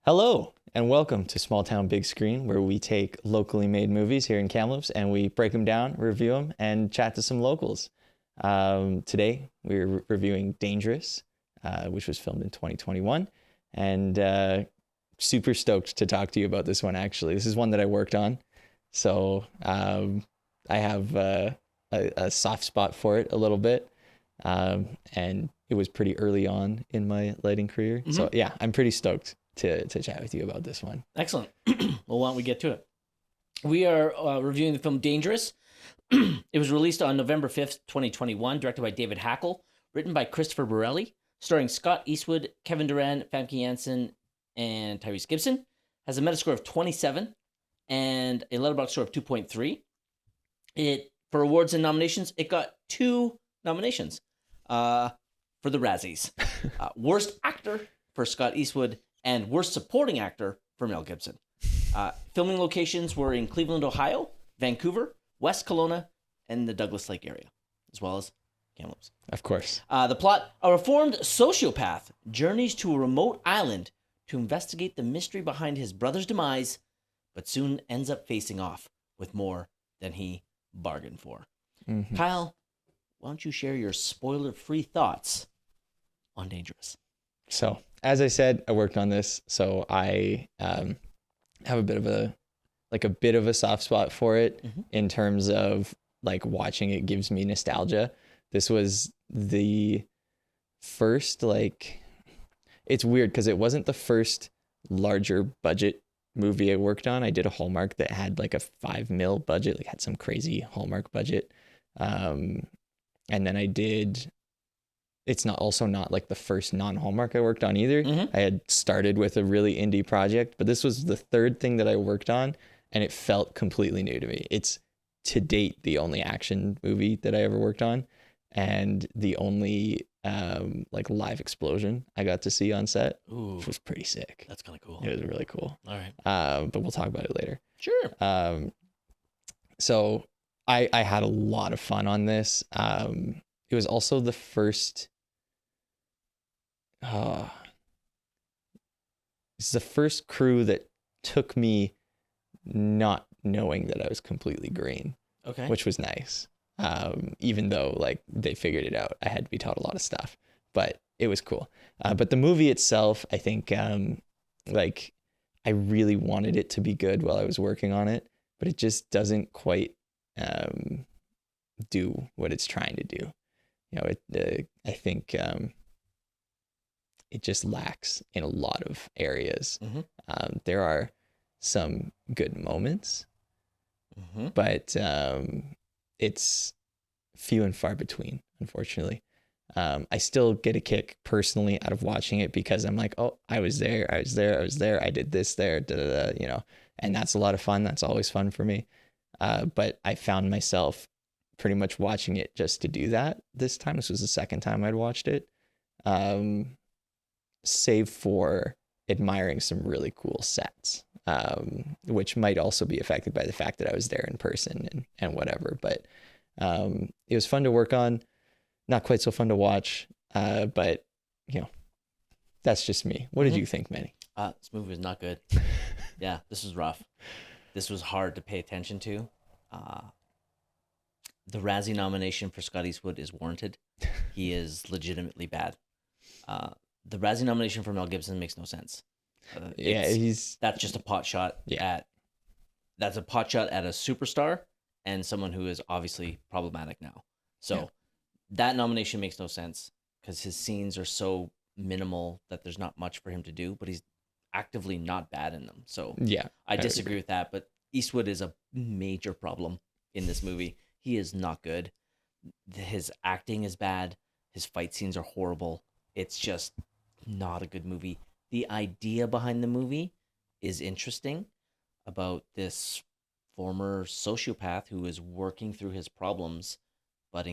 Hello, and welcome to Small Town Big Screen, where we take locally made movies here in Kamloops and we break them down, review them, and chat to some locals. Today, we're reviewing Dangerous, which was filmed in 2021, and super stoked to talk to you about this one, actually. This is one that I worked on, so I have a soft spot for it a little bit, and it was pretty early on in my lighting career. Mm-hmm. So yeah, I'm pretty stoked to chat with you about this one. Excellent. Well, why don't we get to it? We are reviewing the film Dangerous. It was released on November 5th, 2021, directed by David Hackle, written by Christopher Borelli, starring Scott Eastwood, Kevin Durant, Famke Janssen, and Tyrese Gibson. Has a Metascore of 27 and a Letterboxd score of 2.3. For awards and nominations, it got 2 nominations for the Razzies. Worst Actor for Scott Eastwood and Worst Supporting Actor for Mel Gibson. Filming locations were in Cleveland, Ohio, Vancouver, West Kelowna, and the Douglas Lake area, as well as Kamloops. Of course. The plot: a reformed sociopath journeys to a remote island to investigate the mystery behind his brother's demise, but soon ends up facing off with more than he bargained for. Mm-hmm. Kyle, why don't you share your spoiler-free thoughts on Dangerous? So, as I said, I worked on this, so I have a bit of a soft spot for it. Mm-hmm. In terms of like watching it gives me nostalgia. This was the first, like, it's weird because it wasn't the first larger budget movie I worked on. I did a Hallmark that had like a $5 million budget, like had some crazy Hallmark budget. And then I did, it's not like the first non-Hallmark I worked on either. Mm-hmm. I had started with a really indie project, but this was the third thing that I worked on, and it felt completely new to me. It's to date the only action movie that I ever worked on, and the only like live explosion I got to see on set, which was pretty sick. That's kind of cool. It was really cool. All right. But we'll talk about it later. Sure. So I had a lot of fun on this. It was also the first. It's the first crew that took me not knowing that I was completely green. Okay. Which was nice. Even though like they figured it out, I had to be taught a lot of stuff, but it was cool. But the movie itself, I think, like I really wanted it to be good while I was working on it, but it just doesn't quite do what it's trying to do. You know, I think it just lacks in a lot of areas. Mm-hmm. There are some good moments, mm-hmm. but it's few and far between, unfortunately. I still get a kick personally out of watching it because I'm like, oh, I was there, I did this there, you know, and that's a lot of fun. That's always fun for me. But I found myself pretty much watching it just to do that this time. This was the second time I'd watched it. Save for admiring some really cool sets, which might also be affected by the fact that I was there in person and whatever. But it was fun to work on, not quite so fun to watch, but, you know, that's just me. What did you think, Manny? This movie was not good. Yeah, this was rough. This was hard to pay attention to. The Razzie nomination for Scott Eastwood is warranted. He is legitimately bad. The Razzie nomination for Mel Gibson makes no sense. That's just a pot shot at a superstar and someone who is obviously problematic now. So that nomination makes no sense because his scenes are so minimal that there's not much for him to do, but he's actively not bad in them. So I disagree with that, but Eastwood is a major problem in this movie. He is not good. His acting is bad. His fight scenes are horrible. It's just not a good movie. The idea behind the movie is interesting about this former sociopath who is working through his problems, but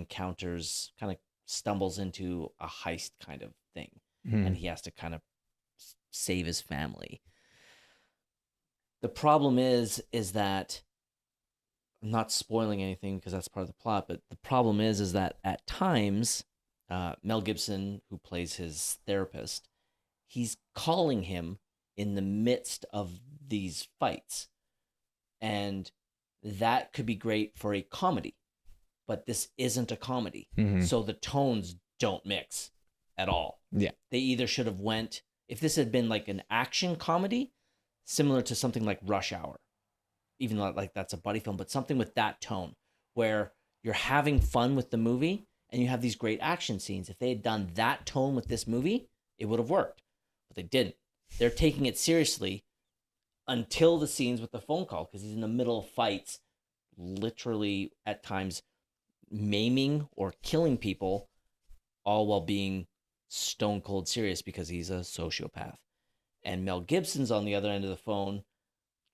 stumbles into a heist kind of thing. And he has to kind of save his family. The problem is that not spoiling anything because that's part of the plot, but the problem is that at times, Mel Gibson, who plays his therapist, he's calling him in the midst of these fights. And that could be great for a comedy, but this isn't a comedy. Mm-hmm. So the tones don't mix at all. Yeah. They either should have went, if this had been like an action comedy, similar to something like Rush Hour, even though like that's a buddy film, but something with that tone where you're having fun with the movie and you have these great action scenes. If they had done that tone with this movie, it would have worked, but they didn't. They're taking it seriously until the scenes with the phone call, because he's in the middle of fights, literally at times maiming or killing people, all while being stone cold serious because he's a sociopath. And Mel Gibson's on the other end of the phone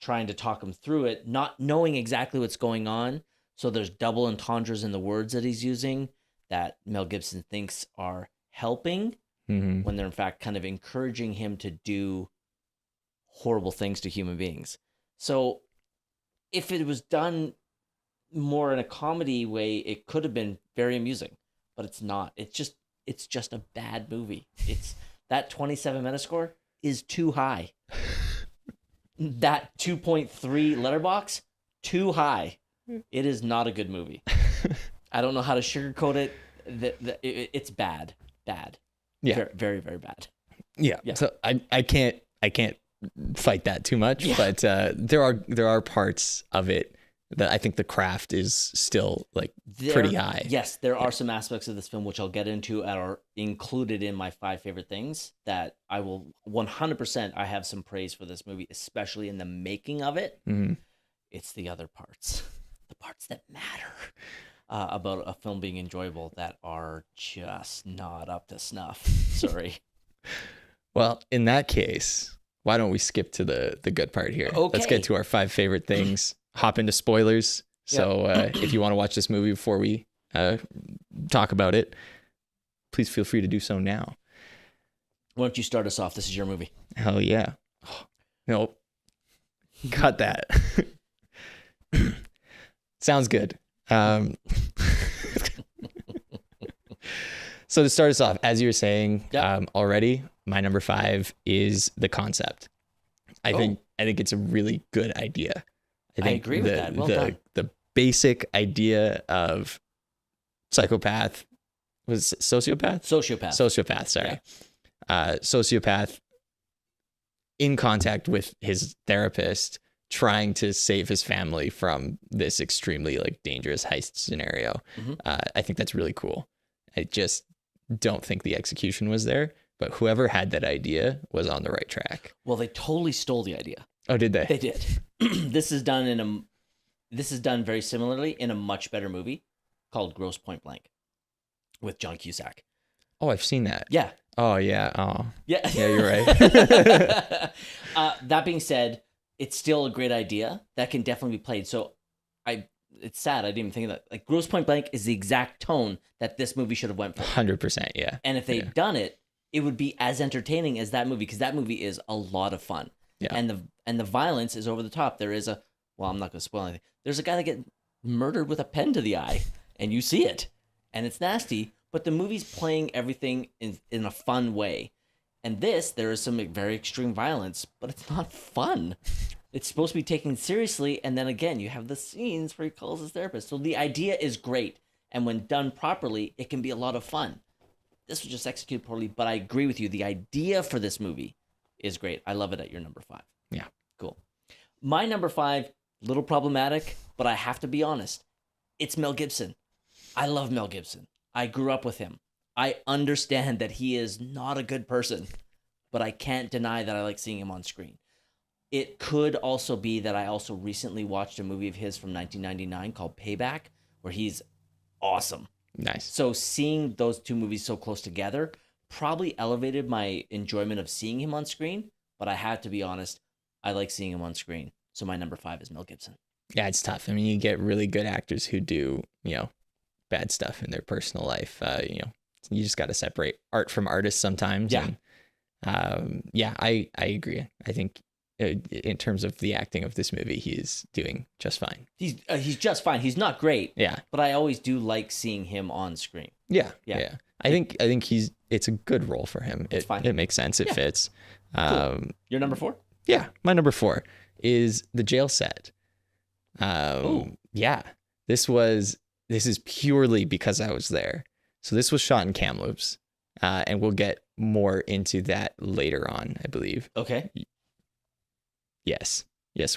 trying to talk him through it, not knowing exactly what's going on. So there's double entendres in the words that he's using that Mel Gibson thinks are helping, mm-hmm. when they're in fact kind of encouraging him to do horrible things to human beings. So if it was done more in a comedy way, it could have been very amusing, but it's not. It's just a bad movie. It's that 27 Metascore is too high. That 2.3 Letterbox, too high. It is not a good movie. I don't know how to sugarcoat it. It's bad. Yeah. Very, very, very bad. Yeah. So I can't fight that too much, but there are parts of it that I think the craft is still like pretty high. Yes, there are some aspects of this film which I'll get into and are included in my 5 favorite things that I will 100%. I have some praise for this movie, especially in the making of it. Mm-hmm. It's the other parts, the parts that matter about a film being enjoyable, that are just not up to snuff. Sorry. Well, in that case, why don't we skip to the good part here? Okay. Let's get to our 5 favorite things. Hop into spoilers. So if you want to watch this movie before we talk about it, please feel free to do so now. Why don't you start us off? This is your movie. Hell yeah. Oh, nope. Cut that. Sounds good. So to start us off, as you were saying already, my number 5 is the concept. I think it's a really good idea. I agree with that. Well done. The basic idea of psychopath was sociopath. Sorry, sociopath in contact with his therapist, trying to save his family from this extremely like dangerous heist scenario. Mm-hmm. I think that's really cool. I just don't think the execution was there, but whoever had that idea was on the right track. Well, they totally stole the idea. Oh, did they? They did. This is done very similarly in a much better movie called Grosse Point Blank with John Cusack. Oh, I've seen that. Yeah. Oh, yeah. Oh. Yeah. Yeah, you're right. That being said, it's still a great idea that can definitely be played. So it's sad I didn't even think of that. Like, Grosse Point Blank is the exact tone that this movie should have went for. 100%, yeah. And if they'd done it, it would be as entertaining as that movie, because that movie is a lot of fun. Yeah. And the violence is over the top. There is well, I'm not going to spoil anything. There's a guy that gets murdered with a pen to the eye, and you see it, and it's nasty, but the movie's playing everything in a fun way. And there is some very extreme violence, but it's not fun. It's supposed to be taken seriously, and then again, you have the scenes where he calls his therapist. So the idea is great, and when done properly, it can be a lot of fun. This was just executed poorly, but I agree with you. The idea for this movie is great. I love it at your number 5. Yeah. Cool. My number 5, little problematic, but I have to be honest. It's Mel Gibson. I love Mel Gibson. I grew up with him. I understand that he is not a good person, but I can't deny that I like seeing him on screen. It could also be that I also recently watched a movie of his from 1999 called Payback, where he's awesome. Nice. So seeing those 2 movies so close together probably elevated my enjoyment of seeing him on screen, but I have to be honest, I like seeing him on screen. So my number 5 is Mel Gibson. Yeah, it's tough. I mean, you get really good actors who do, bad stuff in their personal life. You just got to separate art from artists sometimes. Yeah. And, I agree. I think in terms of the acting of this movie, he is doing just fine. He's just fine. He's not great. Yeah. But I always do like seeing him on screen. Yeah. I think it's a good role for him. It's fine. It makes sense. It fits. Cool. Your number 4? Yeah. My number 4 is the jail set. Yeah. This is purely because I was there. So this was shot in Kamloops. And we'll get more into that later on, I believe. Okay. Yes,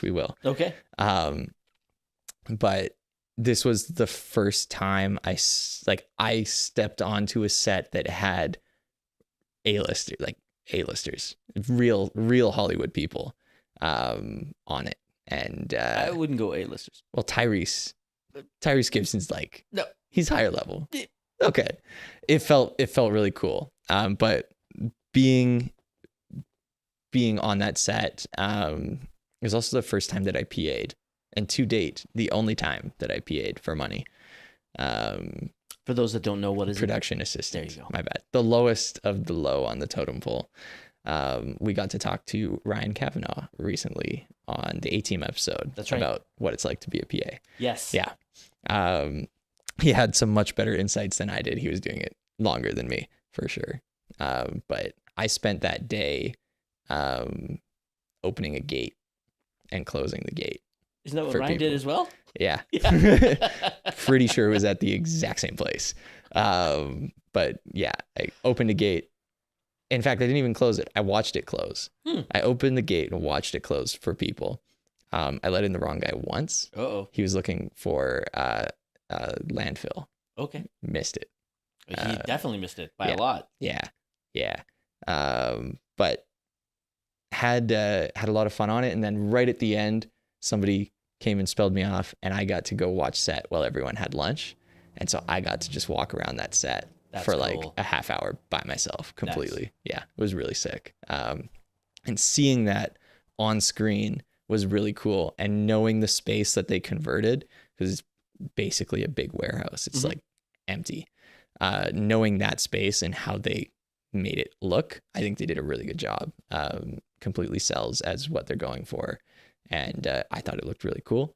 we will. Okay. But this was the first time I stepped onto a set that had A-listers, real Hollywood people, on it. And I wouldn't go A-listers. Well, Tyrese Gibson's no, he's higher level. Okay. It felt really cool. But being on that set, it was also the first time that I PA'd, and to date, the only time that I PA'd for money. For those that don't know, what is production assistant? There you go. My bad. The lowest of the low on the totem pole. We got to talk to Ryan Kavanaugh recently on the A-Team episode. That's right. About what it's like to be a PA. Yes. Yeah. He had some much better insights than I did. He was doing it longer than me, for sure. But I spent that day opening a gate and closing the gate. Isn't that what Ryan did as well? Yeah. Pretty sure it was at the exact same place. But yeah, I opened a gate. In fact, I didn't even close it. I watched it close. I opened the gate and watched it close for people. I let in the wrong guy once. Uh-oh. He was looking for landfill. Okay. Missed it. He definitely missed it by a lot. Yeah. But had a lot of fun on it. And then right at the end, somebody came and spelled me off, and I got to go watch set while everyone had lunch. And so I got to just walk around that set for like a half hour by myself completely. Nice. Yeah, it was really sick. And seeing that on screen was really cool. And knowing the space that they converted, because it's basically a big warehouse. It's like empty. Knowing that space and how they made it look, I think they did a really good job. Completely sells as what they're going for. And I thought it looked really cool.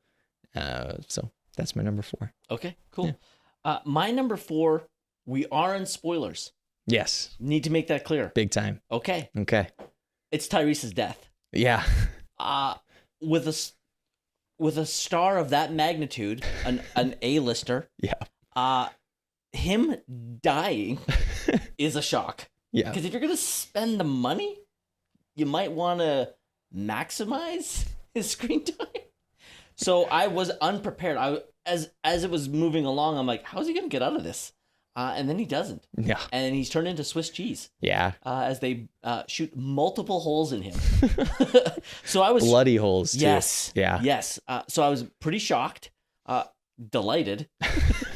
So that's my number 4. Okay, cool. Yeah. My number 4, we are in spoilers. Yes. Need to make that clear. Big time. Okay. It's Tyrese's death. Yeah. With a star of that magnitude, an A-lister. Yeah. Him dying is a shock. Yeah. Because if you're gonna spend the money, you might want to maximize his screen time. So I was unprepared. As it was moving along, I'm like, how's he gonna get out of this? And then he doesn't. Yeah. And he's turned into Swiss cheese. Yeah. As they shoot multiple holes in him. So I was bloody holes too. Yes. Yeah. Yes. So I was pretty shocked, delighted,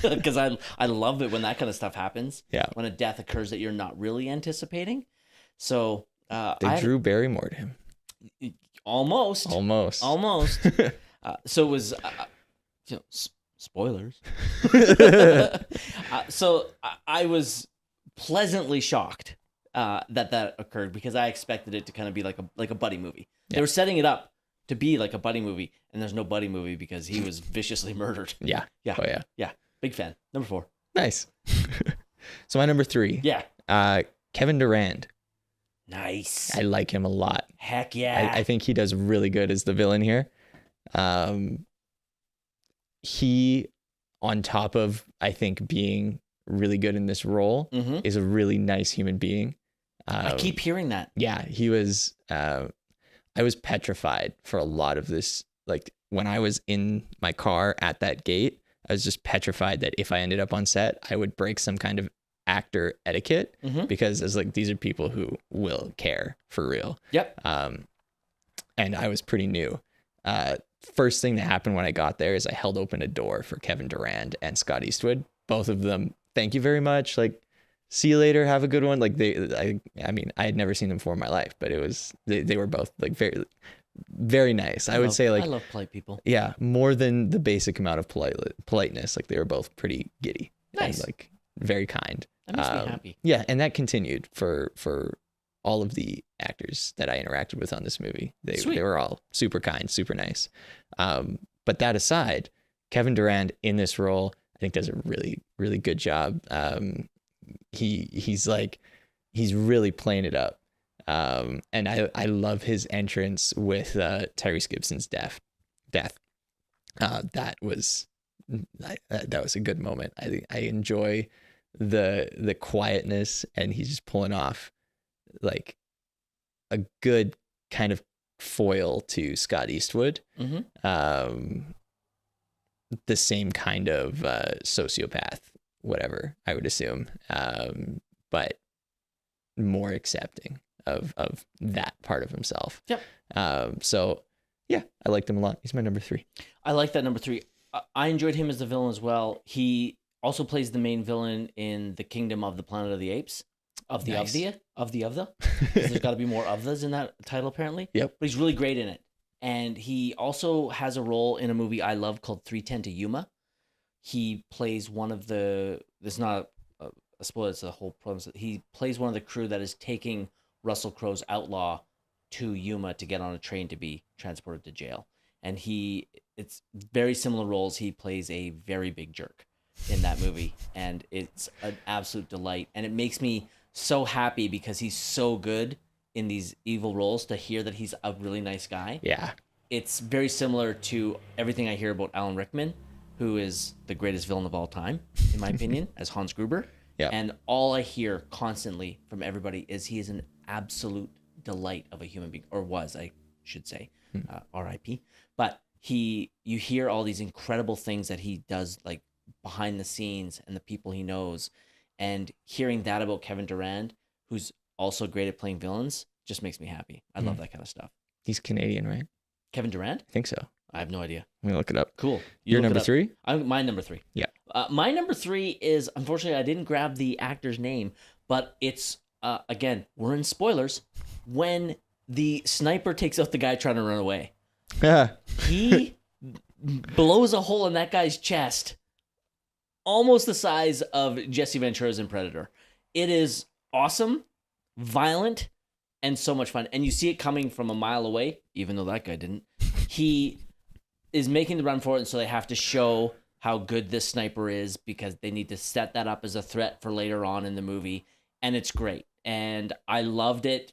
because I love it when that kind of stuff happens. Yeah. When a death occurs that you're not really anticipating. So they Drew Barrymore'd him. Almost. So it was, spoilers. So I was pleasantly shocked that occurred, because I expected it to kind of be like a buddy movie. Yeah. They were setting it up to be like a buddy movie, and there's no buddy movie because he was viciously murdered. Yeah. Yeah. Oh yeah. Yeah. Big fan. Number 4. Nice. So my number 3. Yeah. Kevin Durand. Nice. I like him a lot. Heck yeah. I think he does really good as the villain here. He, on top of, I think, being really good in this role, is a really nice human being. I keep hearing that. Yeah, he was. I was petrified for a lot of this. Like when I was in my car at that gate, I was just petrified that if I ended up on set, I would break some kind of actor etiquette, because it's like, these are people who will care for real. Yep. And I was pretty new. First thing that happened when I got there is I held open a door for Kevin Durand and Scott Eastwood. Both of them, thank you very much. Like, see you later. Have a good one. Like I mean, I had never seen them before in my life, but it was, they were both like very, very nice. I would say, like, I love polite people. Yeah. More than the basic amount of politeness. Like, they were both pretty giddy. Nice. And, like, very kind. That makes me happy. Yeah. And that continued for all of the actors that I interacted with on this movie. They were all super kind, super nice. But that aside, Kevin Durand in this role, I think does a really, really good job. He's really playing it up. And I love his entrance with Tyrese Gibson's death. That was a good moment. I enjoy the quietness, and he's just pulling off like a good kind of foil to Scott Eastwood. The same kind of sociopath, whatever, I would assume, but more accepting of that part of himself. Yep. So yeah, I liked him a lot. He's my number 3. I like that number 3. I enjoyed him as the villain as well. He also plays the main villain in The Kingdom of the Planet of the Apes. There's got to be more of those in that title apparently. Yep. But he's really great in it. And he also has a role in a movie I love called 3:10 to Yuma. He plays one of the, it's not a spoiler, it's a whole premise. He plays one of the crew that is taking Russell Crowe's outlaw to Yuma to get on a train to be transported to jail. And it's very similar roles. He plays a very big jerk in that movie. And it's an absolute delight. And it makes me so happy because he's so good in these evil roles to hear that he's a really nice guy. Yeah. It's very similar to everything I hear about Alan Rickman, who is the greatest villain of all time, in my opinion, as Hans Gruber. Yeah. And all I hear constantly from everybody is he is an absolute delight of a human being, or was, I should say, R.I.P. But you hear all these incredible things that he does, like behind the scenes and the people he knows, and hearing that about Kevin Durand, who's also great at playing villains, just makes me happy. I love that kind of stuff. He's Canadian, right? Kevin Durand? I think so. I have no idea. I'm going to look it up. Cool. Your number 3? My number 3. Yeah. My number 3 is, unfortunately, I didn't grab the actor's name, but it's, again, we're in spoilers, when the sniper takes out the guy trying to run away. He blows a hole in that guy's chest almost the size of Jesse Ventura's in Predator. It is awesome, violent, and so much fun. And you see it coming from a mile away, even though that guy didn't. He is making the run for it, and so they have to show how good this sniper is because they need to set that up as a threat for later on in the movie. And it's great. And I loved it.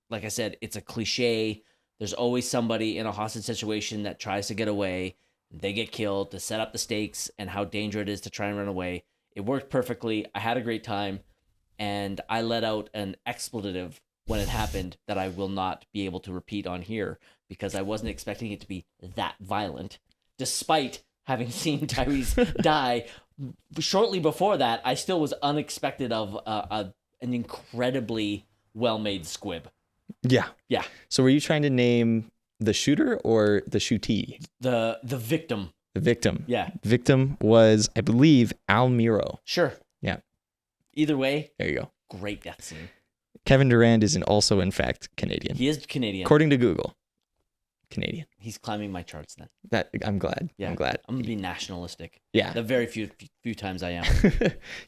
Like I said, it's a cliche. There's always somebody in a hostage situation that tries to get away. They get killed to set up the stakes and how dangerous it is to try and run away. It worked perfectly. I had a great time. And I let out an expletive when it happened that I will not be able to repeat on here because I wasn't expecting it to be that violent. Despite having seen Tyrese die shortly before that, I still was unexpected of an incredibly well-made squib. Yeah. Yeah. So were you trying to name the shooter or the shootee? The victim. The victim. Yeah. Victim was, I believe, Al Miro. Sure. Yeah. Either way. There you go. Great death scene. Kevin Durand is also, in fact, Canadian. He is Canadian. According to Google. Canadian. He's climbing my charts then. I'm glad. Yeah. I'm glad. I'm going to be nationalistic. Yeah. The very few times I am.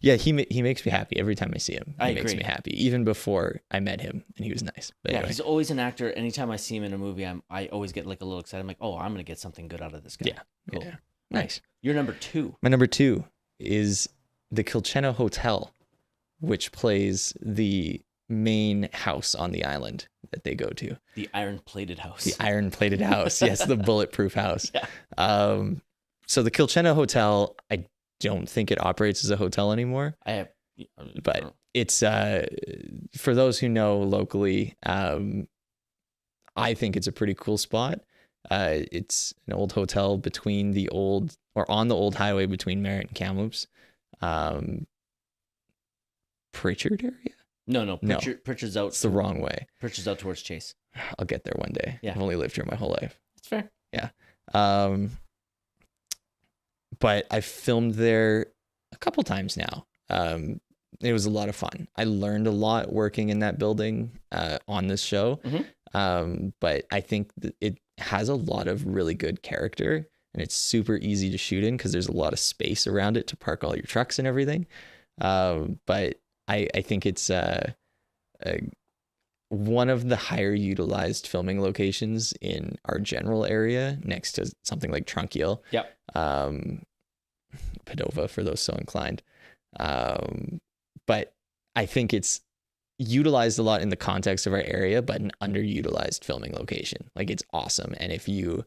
Yeah, he makes me happy every time I see him. He makes me happy, even before I met him, and he was nice. But yeah, anyway. He's always an actor. Anytime I see him in a movie, I always get like a little excited. I'm like, oh, I'm going to get something good out of this guy. Yeah. Cool. Yeah. Nice. Your number 2. My number 2 is the Kilchenna Hotel, which plays the main house on the island that they go to. The iron-plated house. The iron-plated house. Yes, the bulletproof house. Yeah. So the Kilchenna Hotel, I don't think it operates as a hotel anymore. But it's for those who know locally, I think it's a pretty cool spot. It's an old hotel on the old highway between Merritt and Kamloops. Pritchard area? No. Pritchard's out. It's the wrong way. Pritchard's out towards Chase. I'll get there one day. Yeah. I've only lived here my whole life. That's fair. Yeah. But I filmed there a couple times now. It was a lot of fun. I learned a lot working in that building on this show. Mm-hmm. But I think that it has a lot of really good character, and it's super easy to shoot in because there's a lot of space around it to park all your trucks and everything. But I think it's one of the higher utilized filming locations in our general area, next to something like Trunkiel. Yep. Padova, for those so inclined. But I think it's utilized a lot in the context of our area, but an underutilized filming location. Like, it's awesome. And if you,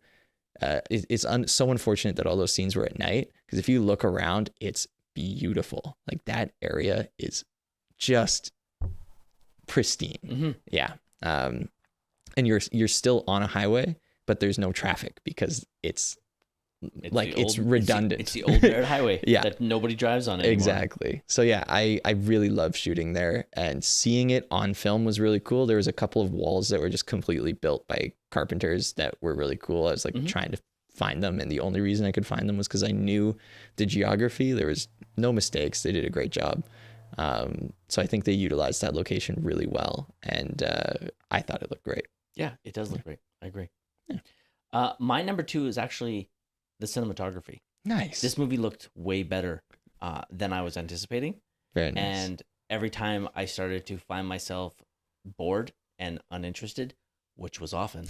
it's so unfortunate that all those scenes were at night, because if you look around, it's beautiful. Like, that area is just pristine. Mm-hmm. Yeah. And you're still on a highway, but there's no traffic because it's redundant. It's the old Barrett Highway yeah. that nobody drives on anymore. Exactly. So yeah, I really love shooting there, and seeing it on film was really cool. There was a couple of walls that were just completely built by carpenters that were really cool. I was like trying to find them, and the only reason I could find them was because I knew the geography. There was no mistakes. They did a great job. So I think they utilized that location really well, and I thought it looked great. Yeah, it does look great. I agree. Yeah. My number 2 is actually the cinematography. Nice. This movie looked way better than I was anticipating. Very nice. And every time I started to find myself bored and uninterested, which was often,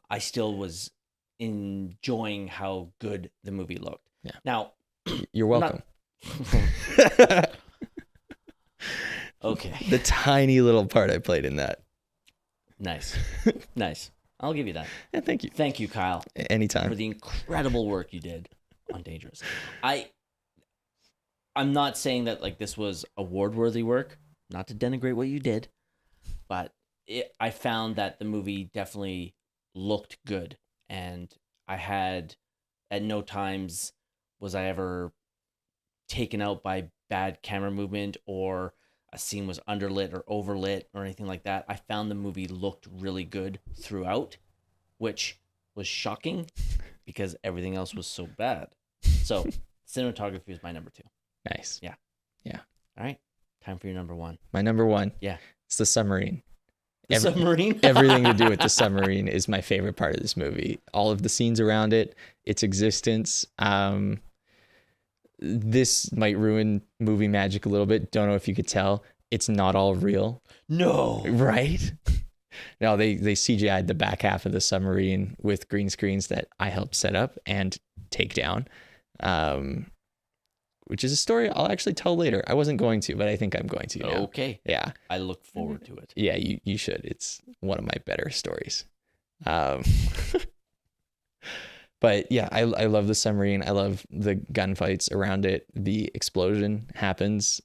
I still was enjoying how good the movie looked. Yeah. Now, you're welcome. Okay. The tiny little part I played in that. Nice. Nice. I'll give you that. Yeah, thank you. Thank you, Kyle. Anytime. For the incredible work you did on Dangerous. I'm not saying that like this was award-worthy work, not to denigrate what you did, but I found that the movie definitely looked good, and I had at no times was I ever taken out by bad camera movement or a scene was underlit or overlit or anything like that. I found the movie looked really good throughout, which was shocking because everything else was so bad. So cinematography is my number 2. Nice. Yeah. Yeah. All right. Time for your number 1. My number 1. Yeah. It's the submarine. Submarine? Everything to do with the submarine is my favorite part of this movie. All of the scenes around it, its existence. This might ruin movie magic a little bit. Don't know if you could tell. It's not all real. No. Right? No, they CGI'd the back half of the submarine with green screens that I helped set up and take down, which is a story I'll actually tell later. I wasn't going to, but I think I'm going to now. Okay. Yeah. I look forward to it. Yeah, you should. It's one of my better stories. But yeah, I love the submarine. I love the gunfights around it. The explosion happens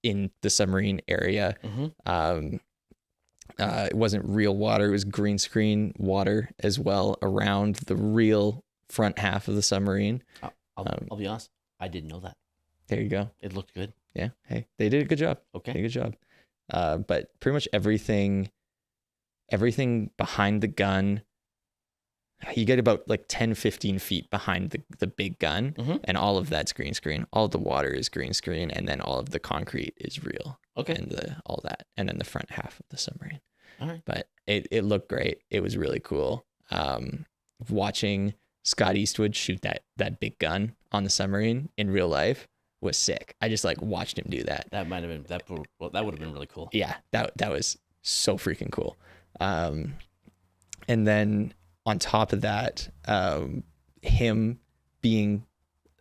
in the submarine area. Mm-hmm. It wasn't real water. It was green screen water as well around the real front half of the submarine. I'll be honest. I didn't know that. There you go. It looked good. Yeah. Hey, they did a good job. Okay. They did a good job. But pretty much everything behind the gun, you get about like 10, 15 feet behind the big gun, and all of that's green screen. All of the water is green screen, and then all of the concrete is real. Okay. And all that. And then the front half of the submarine. All right. But it looked great. It was really cool. Watching Scott Eastwood shoot that big gun on the submarine in real life was sick. I just like watched him do that. That might have been that would have been really cool. Yeah, that was so freaking cool. And then on top of that, him being,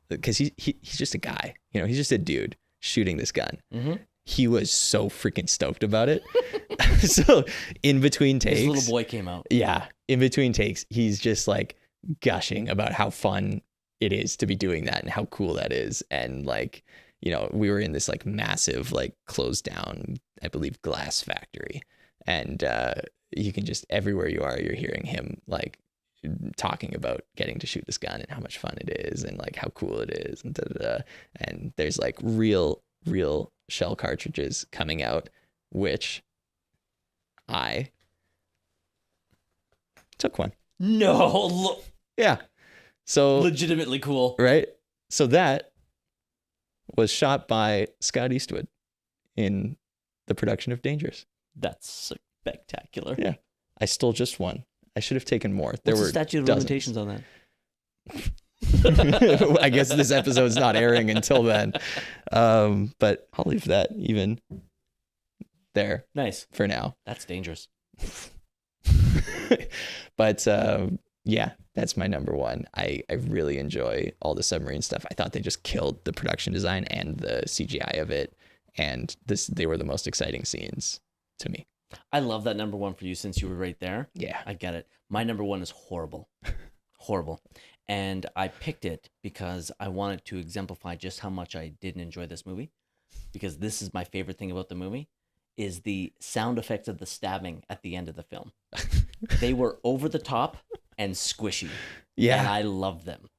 because he's just a guy, he's just a dude shooting this gun. Mm-hmm. He was so freaking stoked about it. So in between takes, his little boy came out. Yeah, in between takes, he's just like gushing about how fun it is to be doing that and how cool that is. And like, we were in this like massive, like closed down, I believe, glass factory. And you can just, everywhere you are, you're hearing him like talking about getting to shoot this gun and how much fun it is and like how cool it is. And and there's like real shell cartridges coming out, which I took one. No. Yeah. So legitimately cool. Right? So that was shot by Scott Eastwood in the production of Dangerous. That's spectacular. Yeah. I stole just one. I should have taken more. What's the statute of limitations on that? I guess this episode's not airing until then. But I'll leave that even. there. Nice. For now. That's dangerous. But yeah, that's my number one. I really enjoy all the submarine stuff. I thought they just killed the production design and the CGI of it. And they were the most exciting scenes to me. I love that number one for you since you were right there. Yeah. I get it. My number one is horrible. Horrible. And I picked it because I wanted to exemplify just how much I didn't enjoy this movie. Because this is my favorite thing about the movie, is the sound effects of the stabbing at the end of the film. They were over the top and squishy. Yeah. And I loved them.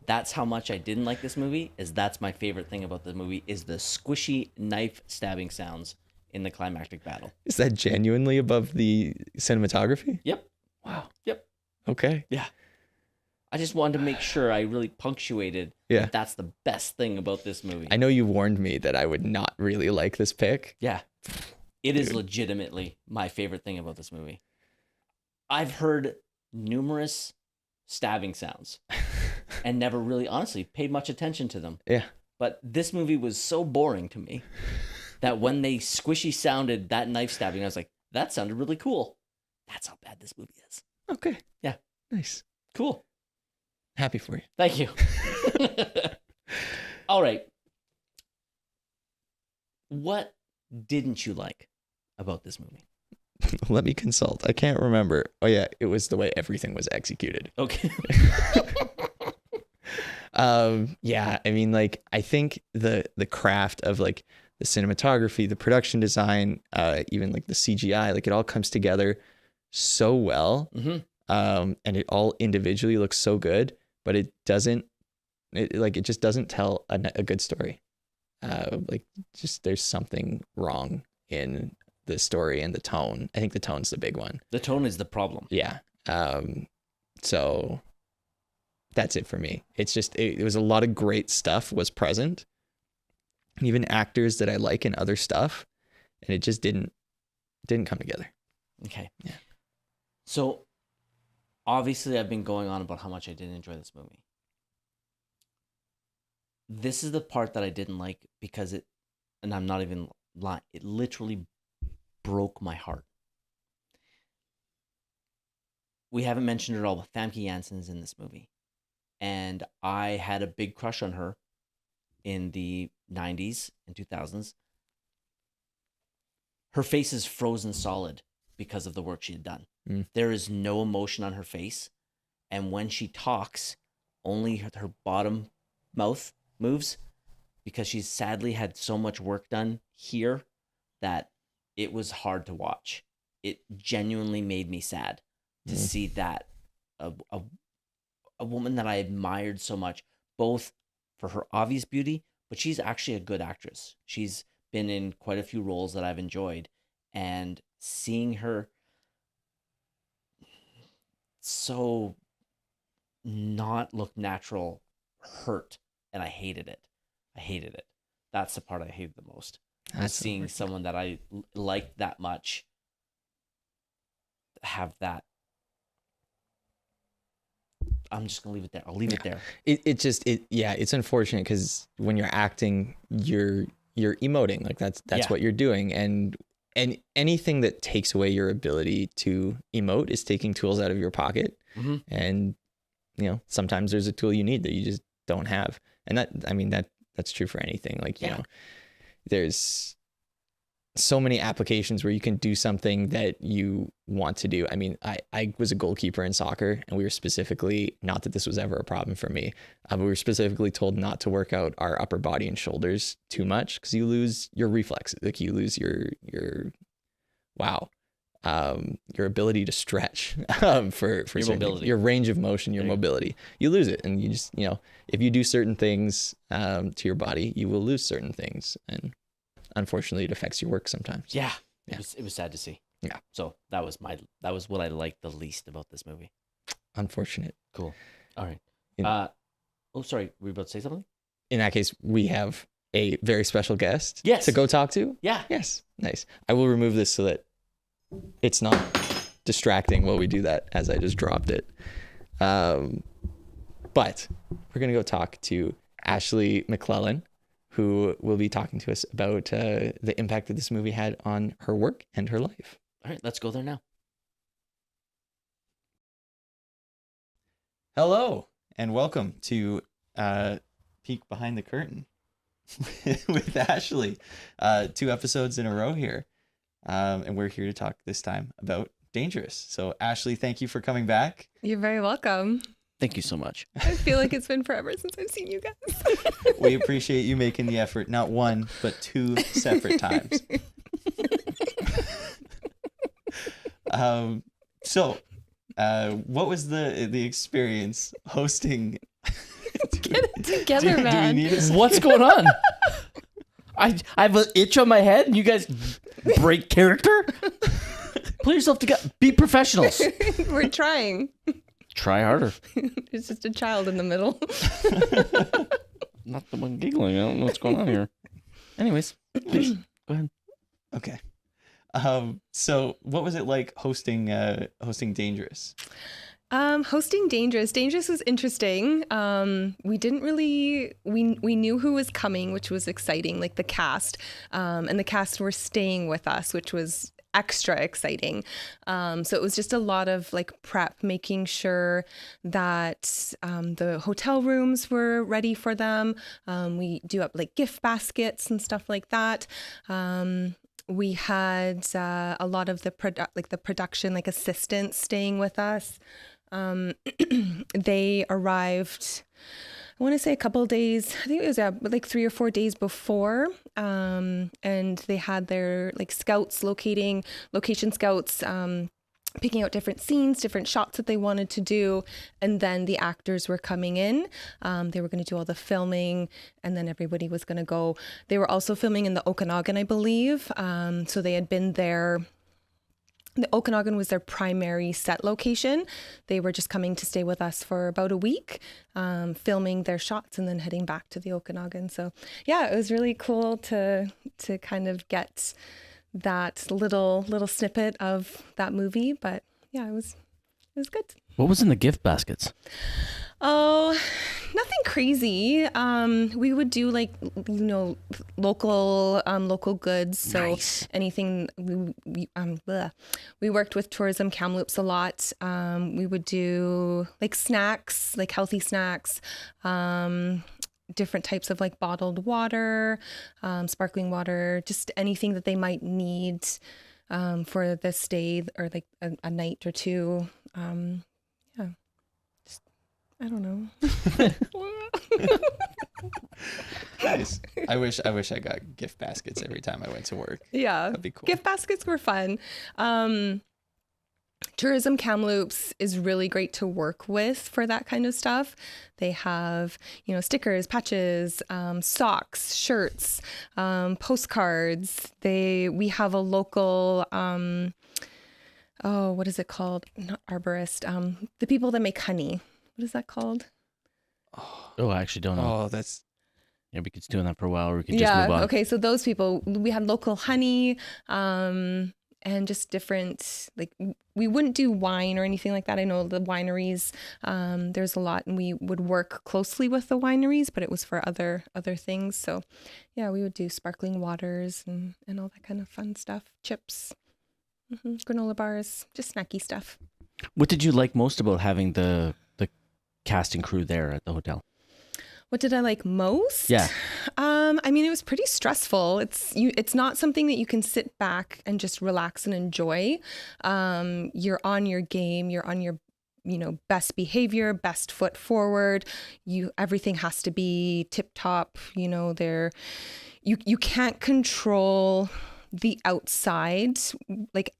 That's how much I didn't like this movie, that's my favorite thing about the movie, is the squishy knife stabbing sounds in the climactic battle. Is that genuinely above the cinematography? Yep. Wow. Yep. Okay. Yeah. I just wanted to make sure I really punctuated that that's the best thing about this movie. I know you warned me that I would not really like this pick. Yeah. It is legitimately my favorite thing about this movie. I've heard numerous stabbing sounds and never really honestly paid much attention to them. Yeah. But this movie was so boring to me that when they squishy sounded that knife stabbing, I was like, that sounded really cool. That's how bad this movie is. Okay. Yeah. Nice. Cool. Happy for you. Thank you. All right. What didn't you like about this movie? Let me consult. I can't remember. Oh yeah, it was the way everything was executed. Okay. Yeah, I mean, like, I think the craft of like the cinematography, the production design, even like the CGI, like it all comes together so well. Mm-hmm. And it all individually looks so good, but it just doesn't tell a good story. Like, just there's something wrong in the story and the tone. I think the tone's the big one. The tone is the problem. Yeah. So that's it for me. It's just, it was a lot of great stuff was present, even actors that I like in other stuff, and it just didn't come together. Okay. Yeah. So obviously I've been going on about how much I didn't enjoy this movie. This is the part that I didn't like because and I'm not even lying, it literally broke my heart. We haven't mentioned it at all, but Famke Janssen's in this movie. And I had a big crush on her in the 90s and 2000s. Her face is frozen solid because of the work she had done. Mm. There is no emotion on her face. And when she talks, only her bottom mouth moves because she's sadly had so much work done here that it was hard to watch. It genuinely made me sad to see that a woman that I admired so much, both for her obvious beauty, but she's actually a good actress. She's been in quite a few roles that I've enjoyed, and seeing her so not look natural hurt, and I hated it. That's the part I hated the most. Seeing someone that I liked that much have that. I'm just gonna leave it there. I'll leave it there. It's unfortunate because when you're acting, you're emoting. Like that's what you're doing, and anything that takes away your ability to emote is taking tools out of your pocket. Mm-hmm. And sometimes there's a tool you need that you just don't have, and that's true for anything. Like there's so many applications where you can do something that you want to do. I mean, I was a goalkeeper in soccer, and we were specifically, not that this was ever a problem for me, but we were specifically told not to work out our upper body and shoulders too much because you lose your reflex. Like you lose your ability to stretch for your mobility, your range of motion, your mobility. You lose it, and you just if you do certain things to your body, you will lose certain things, and unfortunately, it affects your work sometimes. Yeah. It was sad to see. Yeah. So that was what I liked the least about this movie. Unfortunate. Cool. All right. Sorry. Were you about to say something? In that case, we have a very special guest. Yes. To go talk to. Yeah. Yes. Nice. I will remove this so that it's not distracting while we do that, as I just dropped it. But we're gonna go talk to Ashleigh McLellan, who will be talking to us about the impact that this movie had on her work and her life. All right, let's go there now. Hello, and welcome to Peek Behind the Curtain with Ashleigh. 2 episodes in a row here. And we're here to talk this time about Dangerous. So Ashleigh, thank you for coming back. You're very welcome. Thank you so much. I feel like it's been forever since I've seen you guys. We appreciate you making the effort, not 1, but 2 separate times. What was the experience hosting? Get it together, man. What's going on? I have an itch on my head and you guys break character? Pull yourself together. Be professionals. We're trying. Try harder. It's just a child in the middle. Not the one giggling. I don't know what's going on here. Anyways, please go ahead. Okay. So what was it like hosting Dangerous? Hosting Dangerous was interesting. We didn't really, we knew who was coming, which was exciting, like the cast, and the cast were staying with us, which was extra exciting. So it was just a lot of like prep, making sure that the hotel rooms were ready for them. We do up like gift baskets and stuff like that. We had a lot of the production like assistants staying with us. They arrived, I want to say a couple of days, I think it was like 3 or 4 days before, and they had their like scouts location scouts, picking out different scenes, different shots that they wanted to do, and then the actors were coming in. They were going to do all the filming, and then everybody was going to go. They were also filming in the Okanagan, I believe, so they had been there. The Okanagan was their primary set location. They were just coming to stay with us for about a week, filming their shots and then heading back to the Okanagan. So yeah, it was really cool to kind of get that little snippet of that movie. But yeah, it was good. What was in the gift baskets? Oh, nothing crazy. We would do like, local goods. So Nice. anything, we worked with Tourism Kamloops a lot. We would do like snacks, like healthy snacks, different types of like bottled water, sparkling water, just anything that they might need for the stay or like a night or two. Yeah. I don't know. Nice. I wish I got gift baskets every time I went to work. Yeah. That'd be cool. Gift baskets were fun. Tourism Kamloops is really great to work with for that kind of stuff. They have, stickers, patches, socks, shirts, postcards. We have a local, what is it called? Not arborist. The people that make honey. What is that called? Oh, I actually don't know. Oh, that's... Yeah, we could doing that for a while, or we could just move on. Okay. So those people, we had local honey, and just different, like we wouldn't do wine or anything like that. I know the wineries, there's a lot, and we would work closely with the wineries, but it was for other things. So yeah, we would do sparkling waters and all that kind of fun stuff, chips, granola bars, just snacky stuff. What did you like most about having the cast and crew there at the hotel? What did I like most? Yeah. I mean, it was pretty stressful. It's not something that you can sit back and just relax and enjoy. You're on your game. You're on your, best behavior, best foot forward. Everything has to be tip top. You can't control the outside, like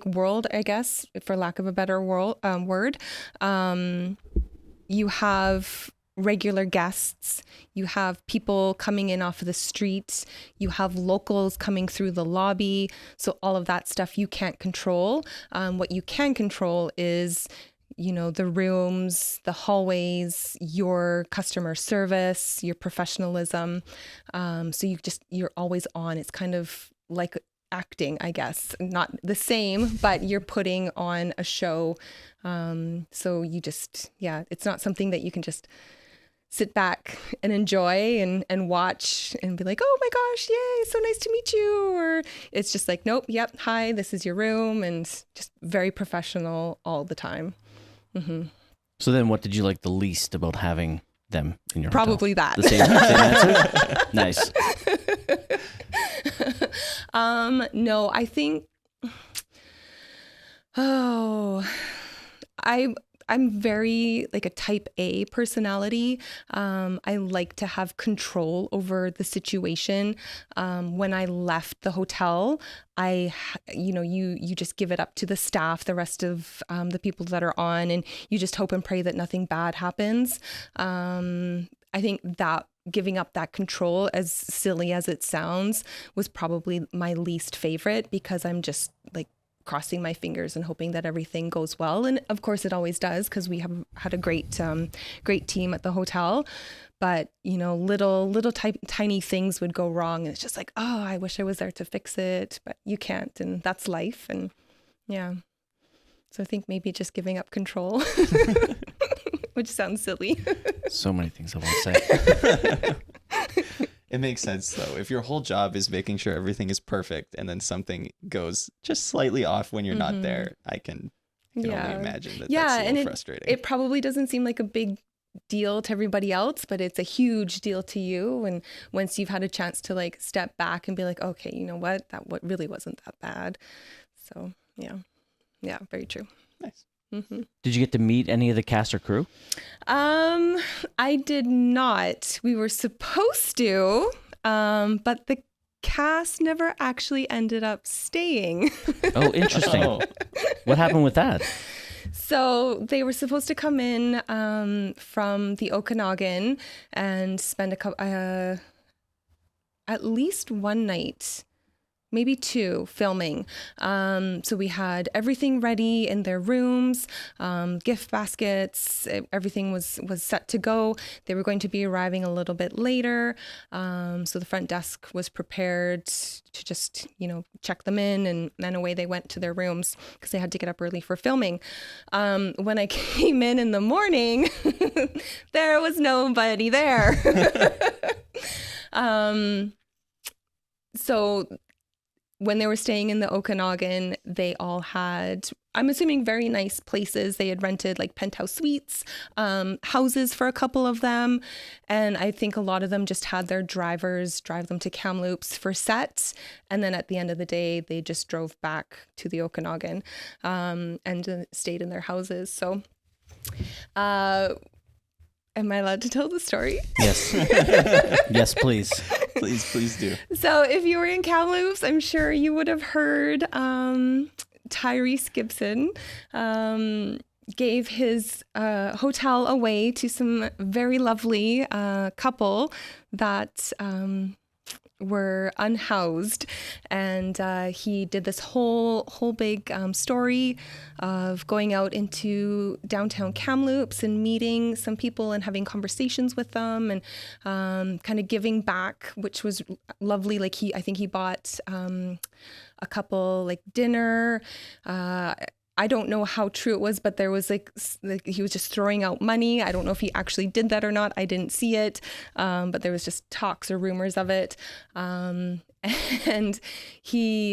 world, I guess, for lack of a better word. You have regular guests, you have people coming in off of the streets, you have locals coming through the lobby. So all of that stuff you can't control. What you can control is, the rooms, the hallways, your customer service, your professionalism. So you're always on. It's kind of like acting, I guess, not the same, but you're putting on a show. So it's not something that you can just sit back and enjoy and watch and be like, oh my gosh, yay, so nice to meet you. Or it's just like, nope, yep, hi, this is your room, and just very professional all the time. Mm-hmm. So then what did you like the least about having them in your Probably hotel? that. The same answer? Nice. No, I think, I'm very like a type A personality. I like to have control over the situation. When I left the hotel, you just give it up to the staff, the rest of the people that are on, and you just hope and pray that nothing bad happens. I think that giving up that control, as silly as it sounds, was probably my least favorite, because I'm just like crossing my fingers and hoping that everything goes well. And of course it always does, because we have had a great team at the hotel. But, little tiny things would go wrong. And it's just like, oh, I wish I was there to fix it, but you can't. And that's life. And yeah. So I think maybe just giving up control, which sounds silly. So many things I want to say. It makes sense, though. If your whole job is making sure everything is perfect and then something goes just slightly off when you're not there, I can only imagine that's a little frustrating. It probably doesn't seem like a big deal to everybody else, but it's a huge deal to you. And once you've had a chance to like step back and be like, okay, you know what? That really wasn't that bad. So yeah, very true. Nice. Mm-hmm. Did you get to meet any of the cast or crew? I did not. We were supposed to, but the cast never actually ended up staying. Oh, interesting. What happened with that? So they were supposed to come in from the Okanagan and spend at least one night, maybe two, filming. So we had everything ready in their rooms, gift baskets, everything was set to go. They were going to be arriving a little bit later. So the front desk was prepared to just, check them in, and then away they went to their rooms because they had to get up early for filming. When I came in the morning, there was nobody there. So when they were staying in the Okanagan, they all had, I'm assuming, very nice places. They had rented like penthouse suites, houses for a couple of them. And I think a lot of them just had their drivers drive them to Kamloops for set. And then at the end of the day, they just drove back to the Okanagan and stayed in their houses. So am I allowed to tell the story? Yes. Yes, please. Please do. So if you were in Kamloops, I'm sure you would have heard Tyrese Gibson gave his hotel away to some very lovely couple that were unhoused, and he did this whole big story of going out into downtown Kamloops and meeting some people and having conversations with them, and kind of giving back, which was lovely. Like I think he bought a couple like dinner. I don't know how true it was, but there was like he was just throwing out money. I don't know if he actually did that or not. I didn't see it, but there was just talks or rumors of it. And he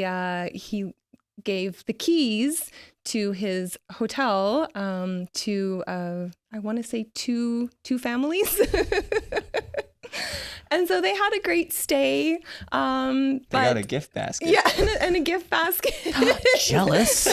gave the keys to his hotel to I want to say two families. And so they had a great stay. They got a gift basket. Yeah, and a gift basket. Jealous.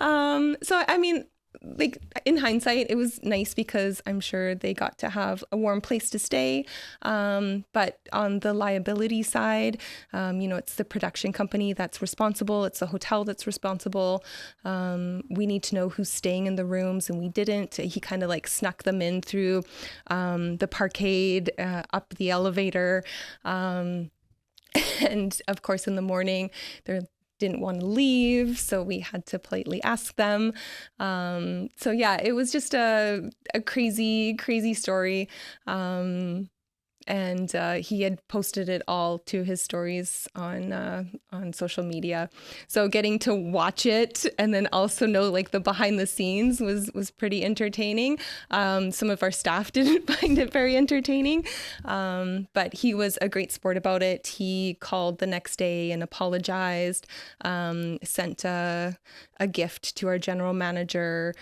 So, I mean, like in hindsight, it was nice because I'm sure they got to have a warm place to stay. But on the liability side, it's the production company that's responsible. It's the hotel that's responsible. We need to know who's staying in the rooms, and we didn't. He kind of like snuck them in through the parkade, up the elevator. And of course, in the morning, they're didn't want to leave, so we had to politely ask them. So yeah, it was just a crazy story. And and he had posted it all to his stories on social media. So getting to watch it and then also know like the behind the scenes was pretty entertaining. Some of our staff didn't find it very entertaining, but he was a great sport about it. He called the next day and apologized, sent a gift to our general manager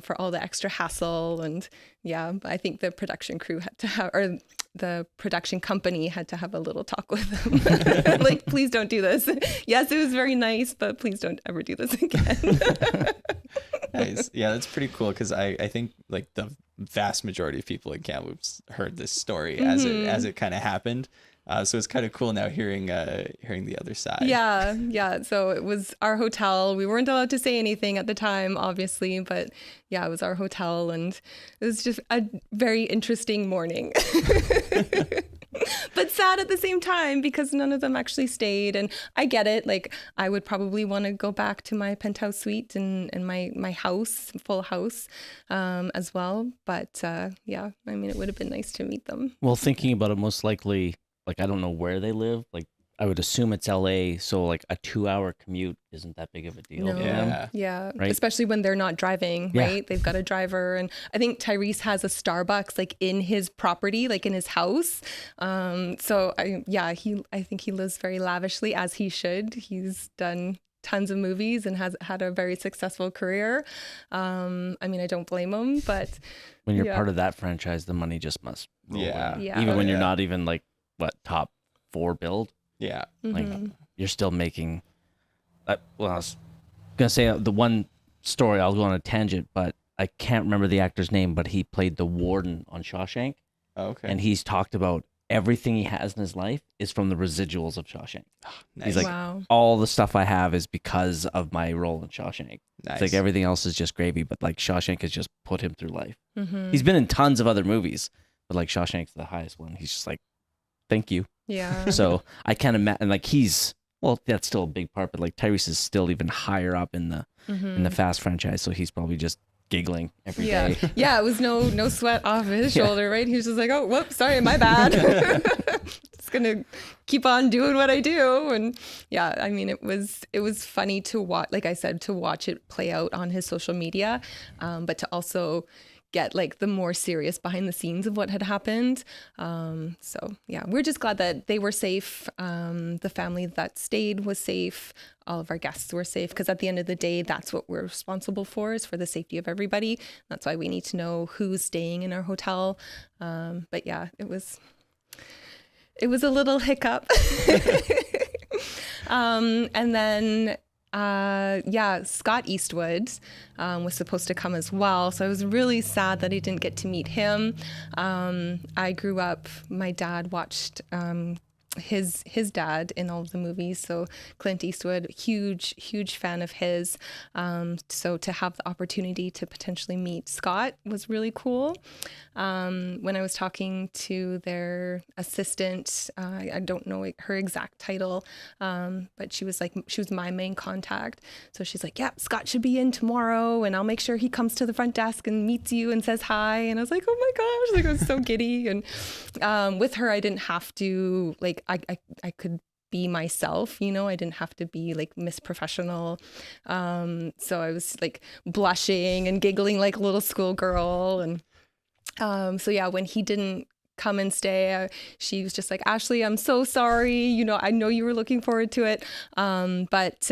for all the extra hassle. And yeah, I think the production crew had to have, or the production company had to have a little talk with him. Like, please don't do this. Yes, it was very nice, but please don't ever do this again. Nice. Yeah, that's pretty cool, because I think like the vast majority of people in Kamloops heard this story as it kind of happened. So it's kind of cool now hearing the other side. Yeah. So it was our hotel. We weren't allowed to say anything at the time, obviously, but yeah, it was our hotel, and it was just a very interesting morning. But sad at the same time, because none of them actually stayed. And I get it. Like, I would probably want to go back to my penthouse suite and my house, full house, as well. But yeah, I mean, it would have been nice to meet them. Well, thinking about it, most likely, like, I don't know where they live. Like, I would assume it's LA, so like a 2-hour commute isn't that big of a deal. No. For them. Yeah. Right? Especially when they're not driving, right? They've got a driver. And I think Tyrese has a Starbucks like in his property, like in his house. So I think he lives very lavishly, as he should. He's done tons of movies and has had a very successful career. I mean, I don't blame him, but when you're part of that franchise, the money just must roll in. Yeah. Even when you're not even like top 4 build. Yeah. Like, you're still making. Well, I was gonna say the one story. I'll go on a tangent, but I can't remember the actor's name. But he played the warden on Shawshank. Oh, okay. And he's talked about everything he has in his life is from the residuals of Shawshank. Nice. He's like, all the stuff I have is because of my role in Shawshank. Nice. It's like everything else is just gravy, but like Shawshank has just put him through life. He's been in tons of other movies, but like Shawshank's the highest one. He's just like, thank you. Yeah. So I can't imagine, like, that's still a big part, but like Tyrese is still even higher up in the Fast franchise, so he's probably just giggling every day. Yeah, it was no sweat off his shoulder, right? He was just like, oh, whoops, sorry, my bad. Just gonna keep on doing what I do. And yeah, I mean, it was funny to watch, like I said, to watch it play out on his social media, but to also get like the more serious behind the scenes of what had happened. So yeah, we're just glad that they were safe. The family that stayed was safe. All of our guests were safe, because at the end of the day, that's what we're responsible for, is for the safety of everybody. That's why we need to know who's staying in our hotel. But yeah, it was a little hiccup. And then Scott Eastwood was supposed to come as well. So I was really sad that I didn't get to meet him. I grew up, my dad watched his dad in all of the movies. So Clint Eastwood, huge fan of his. So to have the opportunity to potentially meet Scott was really cool. When I was talking to their assistant, I don't know her exact title, but she was my main contact. So she's like, yeah, Scott should be in tomorrow, and I'll make sure he comes to the front desk and meets you and says hi. And I was like, oh my gosh, like I was so giddy. And with her, I didn't have to, like, I could be myself, you know, I didn't have to be like Miss Professional. So I was like blushing and giggling like a little schoolgirl. And so yeah, when he didn't come and stay, she was just like, Ashleigh, I'm so sorry. You know, I know you were looking forward to it. But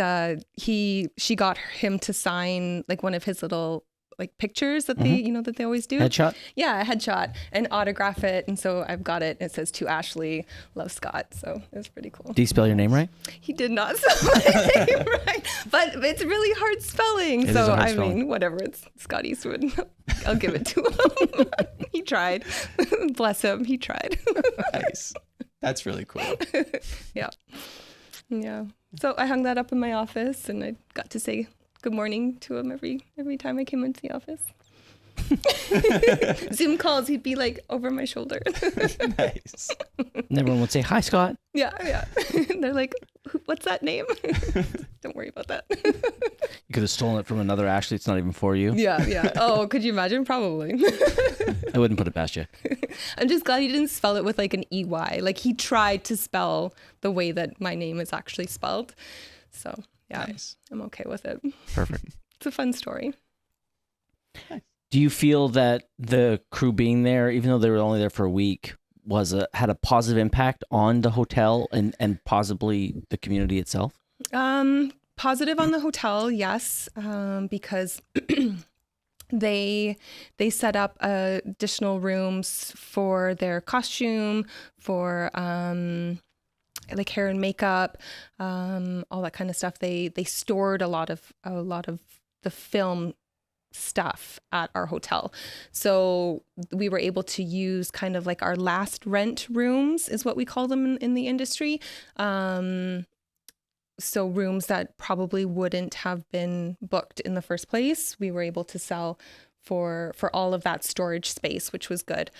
she got him to sign like one of his little like pictures that they, you know, that they always do. Headshot? Yeah, a headshot, and autograph it. And so I've got it. It says, to Ashleigh, love Scott. So it was pretty cool. Do you spell your name right? He did not spell my name right, but it's really hard spelling. It So I mean, whatever, it's Scott Eastwood. I'll give it to him. He tried. Bless him. He tried. Nice. That's really cool. Yeah. So I hung that up in my office, and I got to say good morning to him every time I came into the office. Zoom calls, he'd be like over my shoulder. Nice. And everyone would say, "Hi, Scott." Yeah. They're like, "What's that name?" Don't worry about that. You could have stolen it from another Ashleigh. It's not even for you. Yeah. Oh, could you imagine? Probably. I wouldn't put it past you. I'm just glad he didn't spell it with like an EY. Like he tried to spell the way that my name is actually spelled. So yeah, nice. I'm okay with it. Perfect. It's a fun story. Do you feel that the crew being there, even though they were only there for a week, had a positive impact on the hotel and possibly the community itself? Positive on the hotel, yes, because they set up additional rooms for their costume, for like hair and makeup, all that kind of stuff. They stored a lot of the film stuff at our hotel, so we were able to use kind of like our last rent rooms, is what we call them in the industry. So rooms that probably wouldn't have been booked in the first place, we were able to sell for all of that storage space, which was good.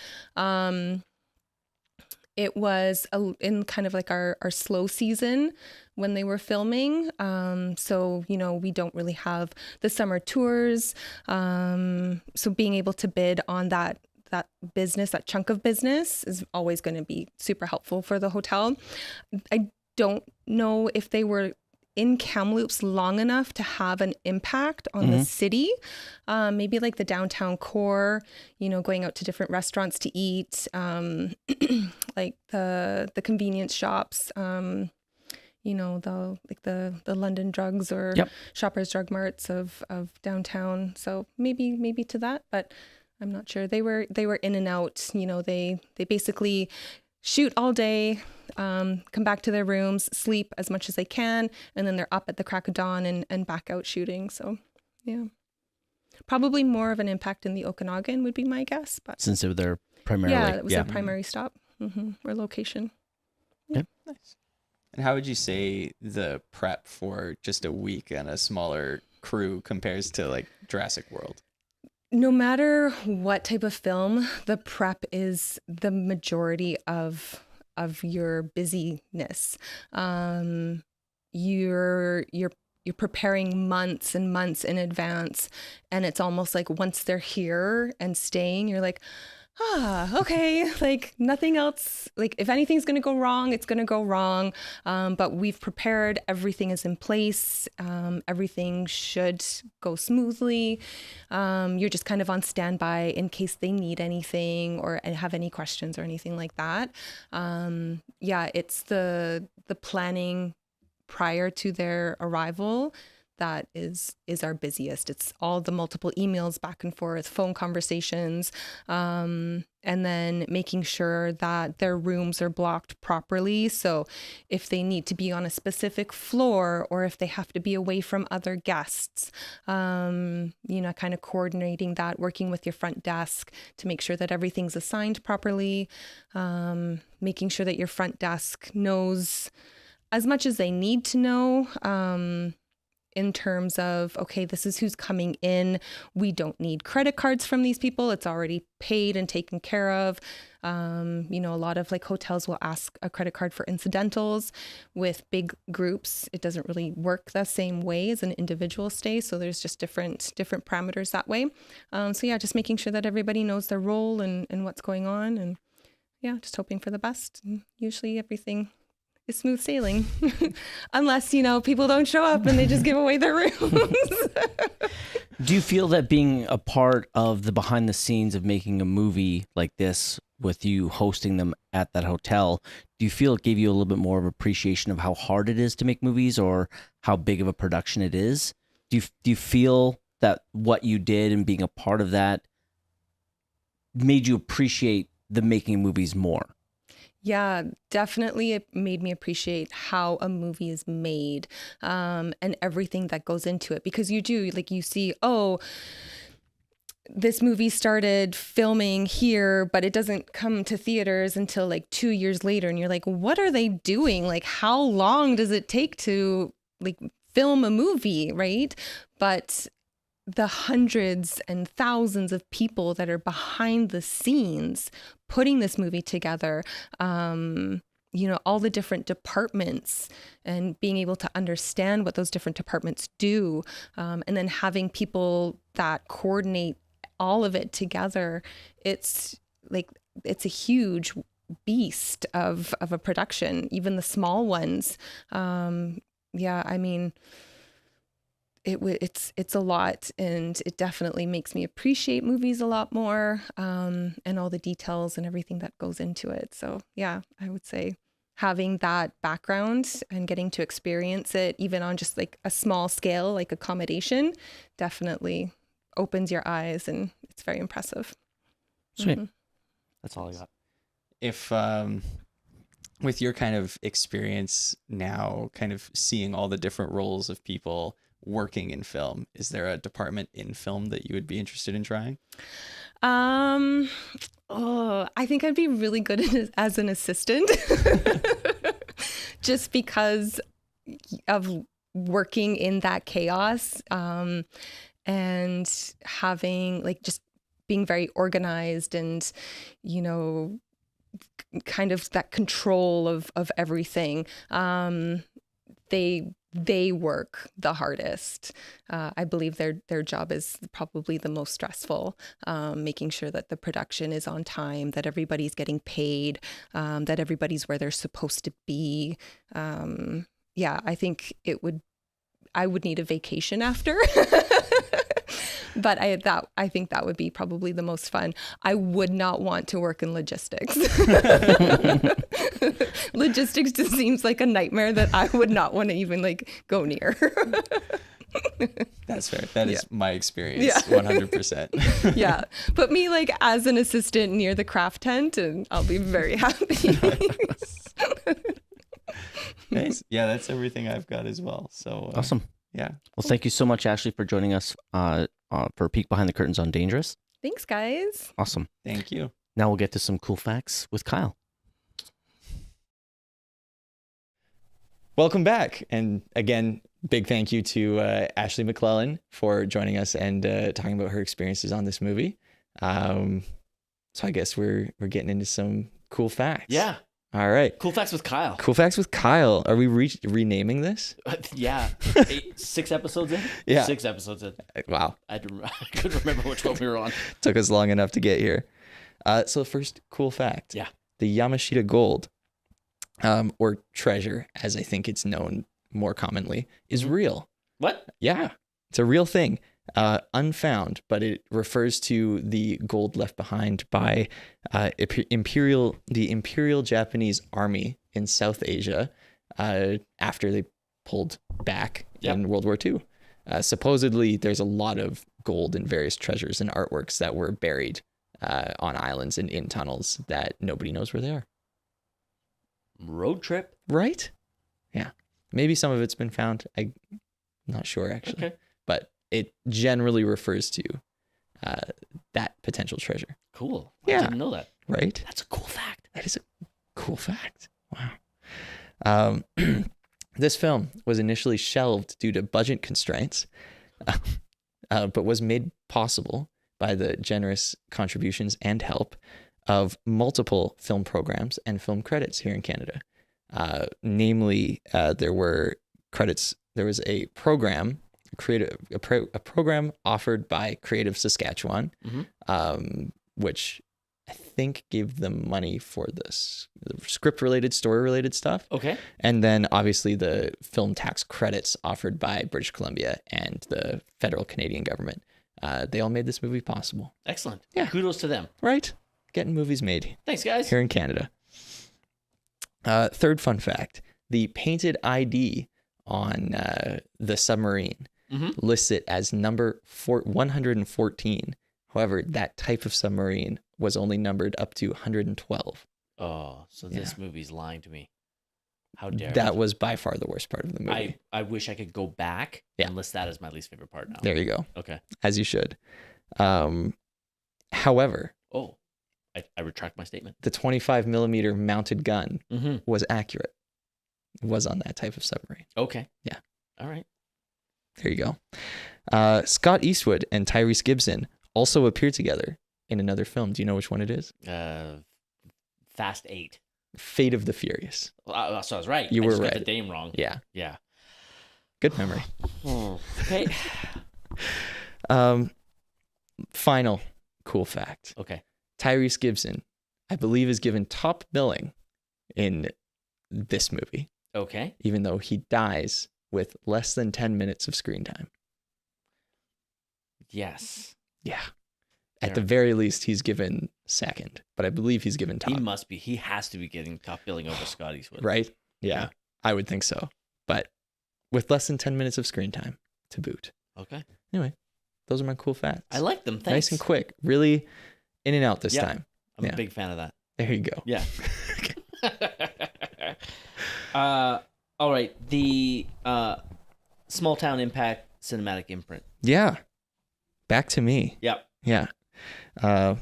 It was in kind of like our slow season when they were filming. So, we don't really have the summer tours. So being able to bid on that business, that chunk of business, is always going to be super helpful for the hotel. I don't know if they were in Kamloops long enough to have an impact on the city. Maybe like the downtown core, going out to different restaurants to eat, like the convenience shops, the London Drugs or Shoppers Drug Marts of downtown. So maybe to that, but I'm not sure. They were in and out. They basically shoot all day, come back to their rooms, sleep as much as they can, and then they're up at the crack of dawn and back out shooting. So, yeah. Probably more of an impact in the Okanagan would be my guess. But since they were there primarily. Yeah, it was their primary stop or location. Yep. Nice. And how would you say the prep for just a week and a smaller crew compares to like Jurassic World? No matter what type of film, the prep is the majority of your busyness. You're preparing months and months in advance, and it's almost like once they're here and staying, you're like, okay, like nothing else, like if anything's going to go wrong, it's going to go wrong. But we've prepared, everything is in place. Everything should go smoothly. You're just kind of on standby in case they need anything or have any questions or anything like that. It's the planning prior to their arrival that is our busiest. It's all the multiple emails back and forth, phone conversations, and then making sure that their rooms are blocked properly. So if they need to be on a specific floor or if they have to be away from other guests, kind of coordinating that, working with your front desk to make sure that everything's assigned properly, making sure that your front desk knows as much as they need to know, in terms of, okay, this is who's coming in. We don't need credit cards from these people. It's already paid and taken care of. A lot of like hotels will ask a credit card for incidentals. With big groups, it doesn't really work the same way as an individual stay. So there's just different parameters that way. Just making sure that everybody knows their role and what's going on. And just hoping for the best. And usually everything is smooth sailing, unless, people don't show up and they just give away their rooms. Do you feel that being a part of the behind the scenes of making a movie like this, with you hosting them at that hotel, do you feel it gave you a little bit more of appreciation of how hard it is to make movies or how big of a production it is? Do you feel that what you did and being a part of that made you appreciate the making movies more? Yeah, definitely. It made me appreciate how a movie is made, and everything that goes into it, because you see, this movie started filming here, but it doesn't come to theaters until like 2 years later. And you're like, what are they doing? Like, how long does it take to like film a movie? Right. But the hundreds and thousands of people that are behind the scenes putting this movie together, all the different departments and being able to understand what those different departments do, and then having people that coordinate all of it together. It's a huge beast of a production, even the small ones. It's a lot, and it definitely makes me appreciate movies a lot more, and all the details and everything that goes into it. So yeah, I would say having that background and getting to experience it, even on just like a small scale, like accommodation, definitely opens your eyes, and it's very impressive. Sweet. Mm-hmm. That's all I got. If with your kind of experience now, kind of seeing all the different roles of people working in film, is there a department in film that you would be interested in trying? I think I'd be really good as an assistant, just because of working in that chaos, and having just being very organized and, kind of that control of everything. They work the hardest. I believe their job is probably the most stressful, making sure that the production is on time, that everybody's getting paid, that everybody's where they're supposed to be. I think I would need a vacation after. But I think that would be probably the most fun. I would not want to work in logistics. Logistics just seems like a nightmare that I would not want to even go near. That's fair. That is my experience. 100%. Yeah. Put me as an assistant near the craft tent and I'll be very happy. Nice. Yeah, that's everything I've got as well. So awesome. Yeah. Well, thank you so much, Ashleigh, for joining us for a peek behind the curtains on Dangerous. Thanks, guys. Awesome. Thank you. Now we'll get to some cool facts with Kyle. Welcome back. And again, big thank you to Ashleigh McLellan for joining us and talking about her experiences on this movie. So I guess we're getting into some cool facts. Yeah. All right. Cool facts with Kyle. Cool facts with Kyle. Are we renaming this? Yeah. 6 episodes in? Yeah. 6 episodes in. Wow. I couldn't remember which one we were on. Took us long enough to get here. So the first cool fact. Yeah. The Yamashita gold, or treasure, as I think it's known more commonly, is real. What? Yeah. It's a real thing. Unfound, but it refers to the gold left behind by the Imperial Japanese Army in South Asia after they pulled back in World War II. Supposedly, there's a lot of gold and various treasures and artworks that were buried on islands and in tunnels that nobody knows where they are. Road trip? Right? Yeah. Maybe some of it's been found. I'm not sure, actually. Okay. But it generally refers to that potential treasure. Cool. Yeah. I didn't know that. Right? That's a cool fact. That is a cool fact. Wow. This film was initially shelved due to budget constraints, but was made possible by the generous contributions and help of multiple film programs and film credits here in Canada. Namely, there were credits. There was a program, a program offered by Creative Saskatchewan, which I think gave them money for this, the script-related, story-related stuff. Okay. And then obviously the film tax credits offered by British Columbia and the federal Canadian government. They all made this movie possible. Excellent. Yeah. Kudos to them. Right? Getting movies made. Thanks, guys. Here in Canada. Third fun fact, the painted ID on the submarine lists it as number 114. However, that type of submarine was only numbered up to 112. Oh, so this movie's lying to me. How dare that was by far the worst part of the movie. I wish I could go back and list that as my least favorite part now. There you go. Okay. As you should. However. Oh, I retract my statement. The 25 millimeter mounted gun was accurate. It was on that type of submarine. Okay. Yeah. All right. There you go. Scott Eastwood and Tyrese Gibson also appear together in another film. Do you know which one it is? Fast 8. Fate of the Furious. So I was right. You were right. Got the name wrong. Yeah. Yeah. Good memory. Okay. Final cool fact. Okay. Tyrese Gibson, I believe, is given top billing in this movie. Okay. Even though he dies with less than 10 minutes of screen time. Yes. Yeah. At the very least, he's given second, but I believe he's given top. He must be. He has to be getting top billing over Scott Eastwood. Right? Yeah, I would think so. But with less than 10 minutes of screen time to boot. Okay. Anyway, those are my cool facts. I like them. Thanks. Nice and quick. Really in and out this time. I'm a big fan of that. There you go. Yeah. All right. The Small Town Impact Cinematic Imprint. Yeah. Back to me. Yep. Yeah.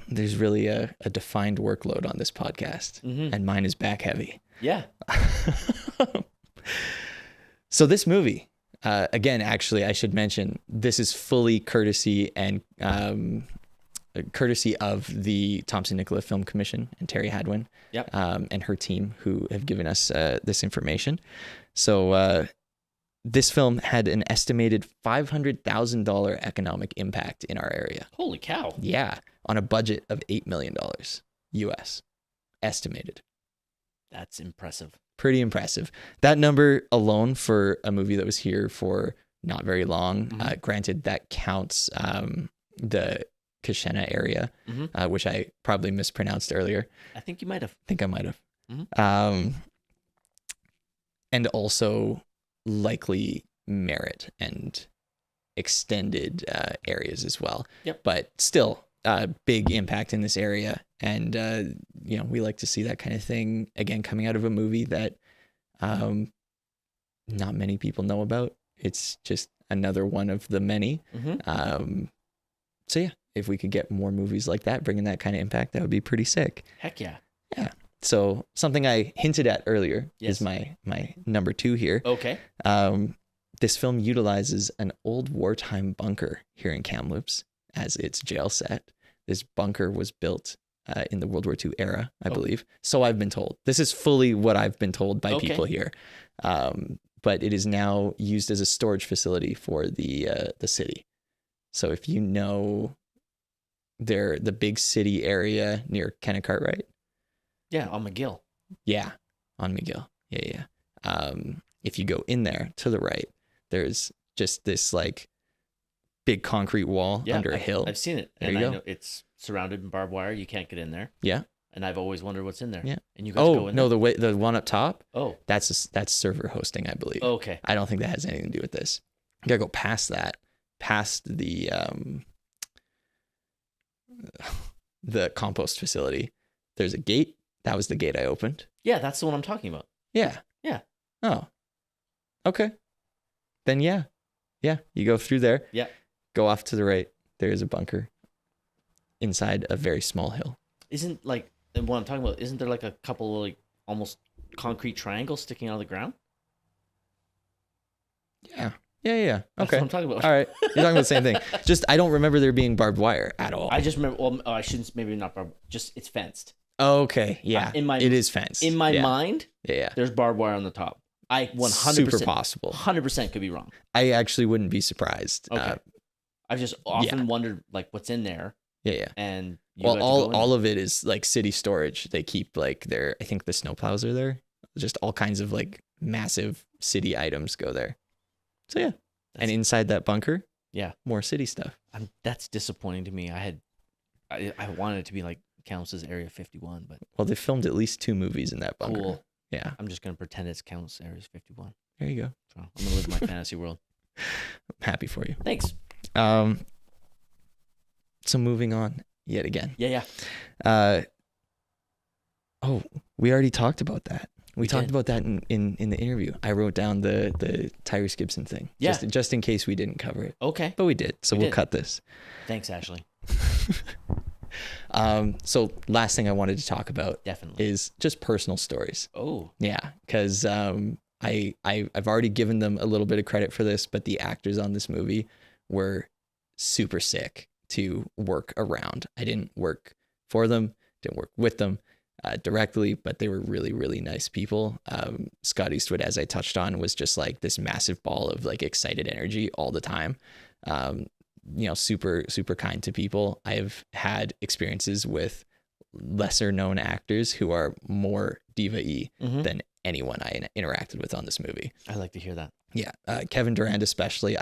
There's really a defined workload on this podcast, and mine is back heavy. Yeah. So this movie, again, actually, I should mention, this is fully courtesy of the Thompson Nicola Film Commission and Terry Hadwin, and her team, who have given us this information. So this film had an estimated $500,000 economic impact in our area. Holy cow. Yeah, on a budget of $8 million US, estimated. That's impressive. Pretty impressive. That number alone for a movie that was here for not very long, granted that counts the Kashena area, which I probably mispronounced earlier. I think you might have. I think I might have. And also likely Merritt and extended areas as well. Yep. But still, big impact in this area. And, we like to see that kind of thing, again, coming out of a movie that not many people know about. It's just another one of the many. So, yeah, if we could get more movies like that, bringing that kind of impact, that would be pretty sick. Heck yeah. Yeah. So something I hinted at earlier is my number 2 here. Okay. This film utilizes an old wartime bunker here in Kamloops as its jail set. This bunker was built in the World War II era, I believe. So I've been told. This is fully what I've been told by people here. But it is now used as a storage facility for the city. So if you know the big city area near Kennecott, yeah, on McGill. Yeah, on McGill. Yeah. If you go in there to the right, there's just this like big concrete wall under a hill. I've seen it. There you go. I know it's surrounded in barbed wire. You can't get in there. Yeah. And I've always wondered what's in there. Yeah. And you guys go in there? The one up top? Oh. That's server hosting, I believe. Okay. I don't think that has anything to do with this. You gotta go past that, past the compost facility. There's a gate. That was the gate I opened. Yeah, that's the one I'm talking about. Yeah. Yeah. Oh. Okay. Then yeah. Yeah. You go through there. Yeah. Go off to the right. There is a bunker inside a very small hill. Isn't like, and what I'm talking about, isn't there like a couple of like almost concrete triangles sticking out of the ground? Yeah. Yeah. That's Okay. what I'm talking about. All right. You're talking about the same thing. Just, I don't remember there being barbed wire at all. I just remember, well, I shouldn't, maybe not barbed, just it's fenced. Okay. Yeah. It is fenced. In my mind, yeah, there's barbed wire on the top. I 100% super possible. 100% could be wrong. I actually wouldn't be surprised. Okay. I've just often wondered like what's in there. Yeah. And all of it is like city storage. They keep like I think the snowplows are there. Just all kinds of like massive city items go there. So yeah. And inside that bunker, more city stuff. That's disappointing to me. I wanted it to be like Counts' Area 51, but they filmed at least 2 movies in that bunker. Cool. Yeah. I'm just gonna pretend it's Counts' Area 51. There you go. So I'm gonna live in my fantasy world. I'm happy for you. Thanks. So moving on yet again. Yeah. We already talked about that. We talked did. about that in the interview. I wrote down the Tyrese Gibson thing. Yeah. Just in case we didn't cover it. Okay. But we did. So we'll cut this. Thanks, Ashleigh. So last thing I wanted to talk about definitely is just personal stories. Oh. Yeah. Because I've already given them a little bit of credit for this, but the actors on this movie were super sick to work around. I didn't work for them, didn't work with them directly, but they were really, really nice people. Scott Eastwood, as I touched on, was just like this massive ball of like excited energy all the time. Super, super kind to people. I've had experiences with lesser known actors who are more diva-y than anyone I interacted with on this movie. I like to hear that. Yeah. Kevin Durand, especially,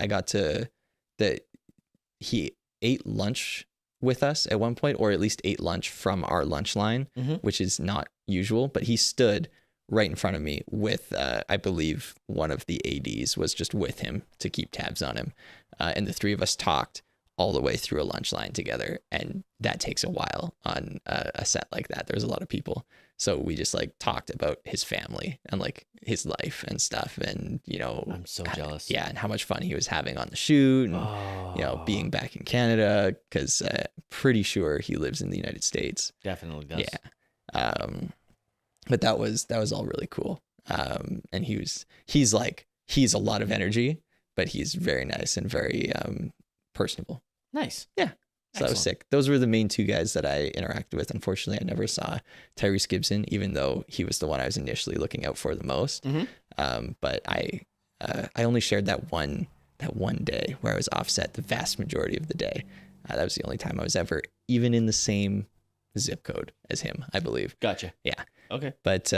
he ate lunch with us at one point, or at least ate lunch from our lunch line, which is not usual, but he stood right in front of me with, I believe one of the ADs was just with him to keep tabs on him. And the three of us talked all the way through a lunch line together. And that takes a while on a set like that. There's a lot of people. So we just like talked about his family and like his life and stuff. And, I'm so jealous. Yeah. And how much fun he was having on the shoot and, being back in Canada, because pretty sure he lives in the United States. Definitely does. Yeah. But that was all really cool. And he's a lot of energy, but he's very nice and very personable. Nice. Yeah. So that was sick. Those were the main two guys that I interacted with. Unfortunately, I never saw Tyrese Gibson, even though he was the one I was initially looking out for the most. But I only shared that one day where I was offset the vast majority of the day. That was the only time I was ever even in the same zip code as him, I believe. Gotcha. Yeah. Okay. But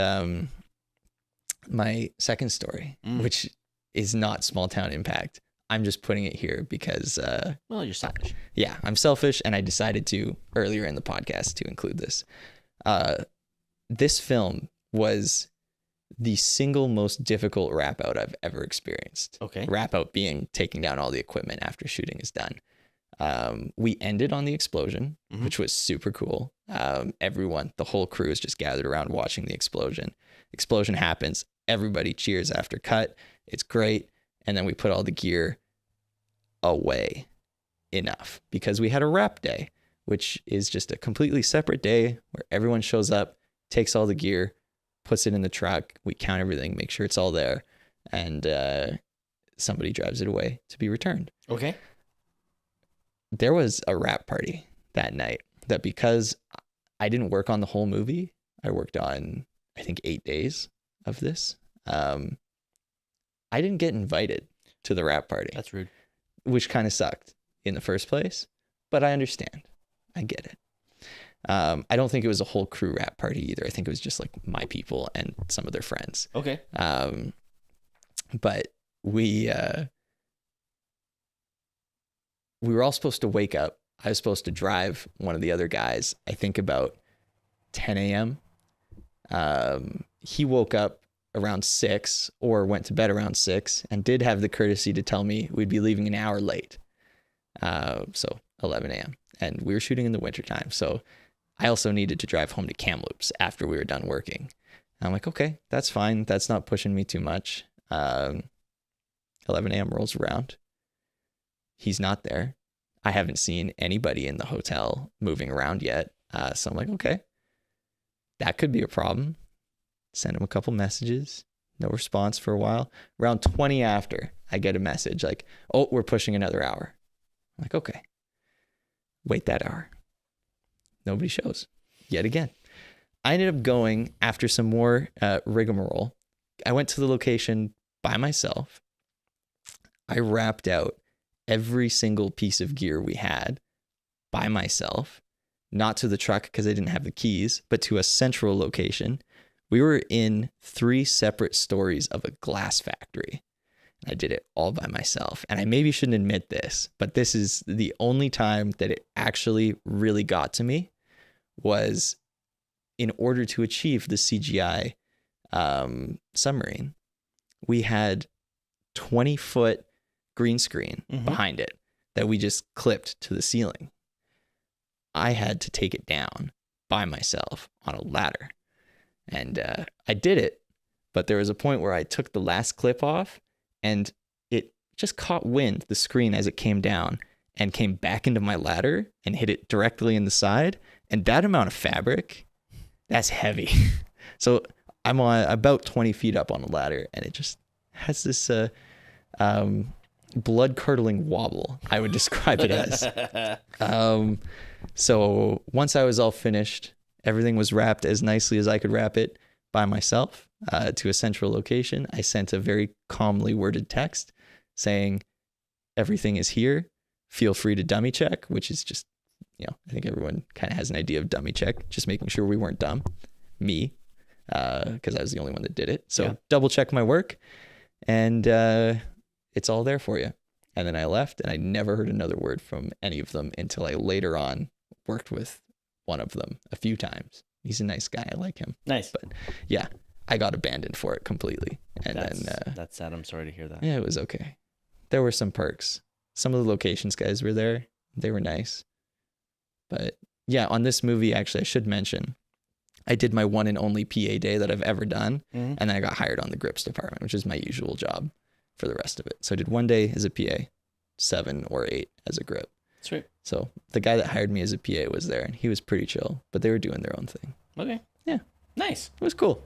my second story, which is not small town impact, I'm just putting it here because you're selfish. Yeah, I'm selfish, and I decided to earlier in the podcast to include this. This film was the single most difficult wrap out I've ever experienced. Okay. Wrap out being taking down all the equipment after shooting is done. We ended on the explosion, which was super cool. Everyone, the whole crew is just gathered around watching the explosion. Explosion happens. Everybody cheers after cut. It's great. And then we put all the gear away enough because we had a wrap day, which is just a completely separate day where everyone shows up, takes all the gear, puts it in the truck. We count everything, make sure it's all there, and somebody drives it away to be returned. Okay. There was a wrap party that night that, because I didn't work on the whole movie, I worked on, I think, 8 days of this. I didn't get invited to the wrap party. That's rude. Which kind of sucked in the first place, but I understand. I get it. I don't think it was a whole crew wrap party either. I think it was just like my people and some of their friends. Okay. But we were all supposed to wake up. I was supposed to drive one of the other guys, I think about 10 a.m. He woke up around 6 or went to bed around 6 and did have the courtesy to tell me we'd be leaving an hour late. So 11 a.m. And we were shooting in the wintertime. So I also needed to drive home to Kamloops after we were done working. And I'm like, okay, that's fine. That's not pushing me too much. 11 a.m. rolls around. He's not there. I haven't seen anybody in the hotel moving around yet. So I'm like, okay, that could be a problem. Send him a couple messages. No response for a while. Around 20 after, I get a message like, oh, we're pushing another hour. I'm like, okay. Wait that hour. Nobody shows. Yet again. I ended up going after some more rigmarole. I went to the location by myself. I wrapped out every single piece of gear we had by myself. Not to the truck because I didn't have the keys, but to a central location. We were in 3 separate stories of a glass factory. I did it all by myself. And I maybe shouldn't admit this, but this is the only time that it actually really got to me, was in order to achieve the CGI submarine. We had 20-foot green screen behind it that we just clipped to the ceiling. I had to take it down by myself on a ladder. And I did it, but there was a point where I took the last clip off and it just caught wind, the screen, as it came down and came back into my ladder and hit it directly in the side. And that amount of fabric, that's heavy. So I'm on about 20 feet up on the ladder, and it just has this blood curdling wobble, I would describe it as. So once I was all finished, everything was wrapped as nicely as I could wrap it by myself to a central location. I sent a very calmly worded text saying, everything is here. Feel free to dummy check, which is just, I think everyone kind of has an idea of dummy check, just making sure we weren't dumb. Me, because I was the only one that did it. So double check my work, and it's all there for you. And then I left, and I never heard another word from any of them until I later on worked with one of them a few times. He's a nice guy. I like him. Nice. But yeah, I got abandoned for it completely. And that's sad. I'm sorry to hear that. Yeah, it was okay. There were some perks. Some of the locations guys were there. They were nice. But yeah, on this movie, actually, I should mention, I did my one and only PA day that I've ever done. And then I got hired on the grips department, which is my usual job for the rest of it. So I did 1 day as a PA, 7 or 8 as a grip. Sweet. So the guy that hired me as a PA was there, and he was pretty chill, but they were doing their own thing. Okay. Yeah. Nice. It was cool.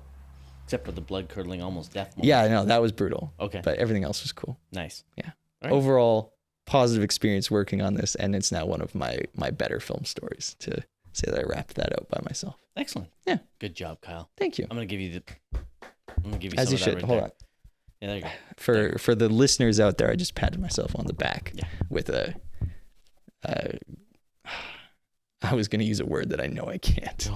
Except for the blood curdling, almost death moment. Yeah, I know. That was brutal. Okay. But everything else was cool. Nice. Yeah. Right. Overall, positive experience working on this, and it's now one of my better film stories to say that I wrapped that out by myself. Excellent. Yeah. Good job, Kyle. Thank you. I'm gonna give you As some you of that should. right Hold there. on. Yeah, there you go. For the listeners out there, I just patted myself on the back with a I was going to use a word that I know I can't.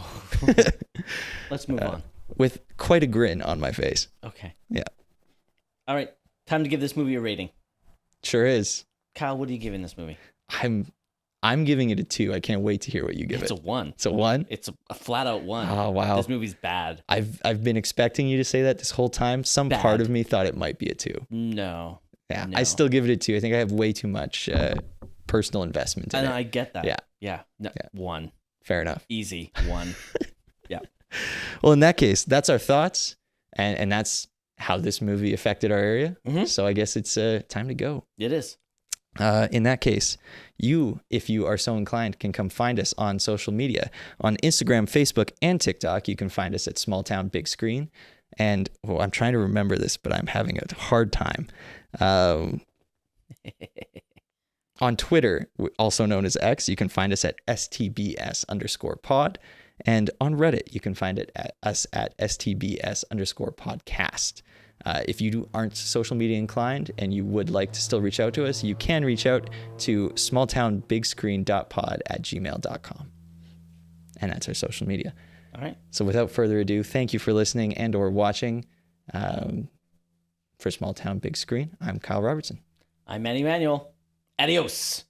Let's move on. With quite a grin on my face. Okay. Yeah. All right. Time to give this movie a rating. Sure is. Kyle, what are you giving this movie? I'm giving it a 2. I can't wait to hear what you give it. It's a 1. It's a 1? It's a flat out 1. Oh, wow. This movie's bad. I've been expecting you to say that this whole time. Some part of me thought it might be a 2. No. Yeah. No. I still give it a 2. I think I have way too much personal investment in it. I get that. Yeah. Yeah. No, 1. Fair enough. Easy. 1. Yeah. Well, in that case, that's our thoughts, and that's how this movie affected our area. So I guess it's time to go. It is. In that case, you, if you are so inclined, can come find us on social media. On Instagram, Facebook, and TikTok, you can find us at Small Town Big Screen. And I'm trying to remember this, but I'm having a hard time. On Twitter, also known as X, you can find us at STBS_pod. And on Reddit, you can find us at STBS_podcast. If you aren't social media inclined and you would like to still reach out to us, you can reach out to smalltownbigscreen.pod@gmail.com. And that's our social media. All right. So without further ado, thank you for listening and or watching. For Small Town Big Screen, I'm Kyle Robertson. I'm Manny Manuel. Adios.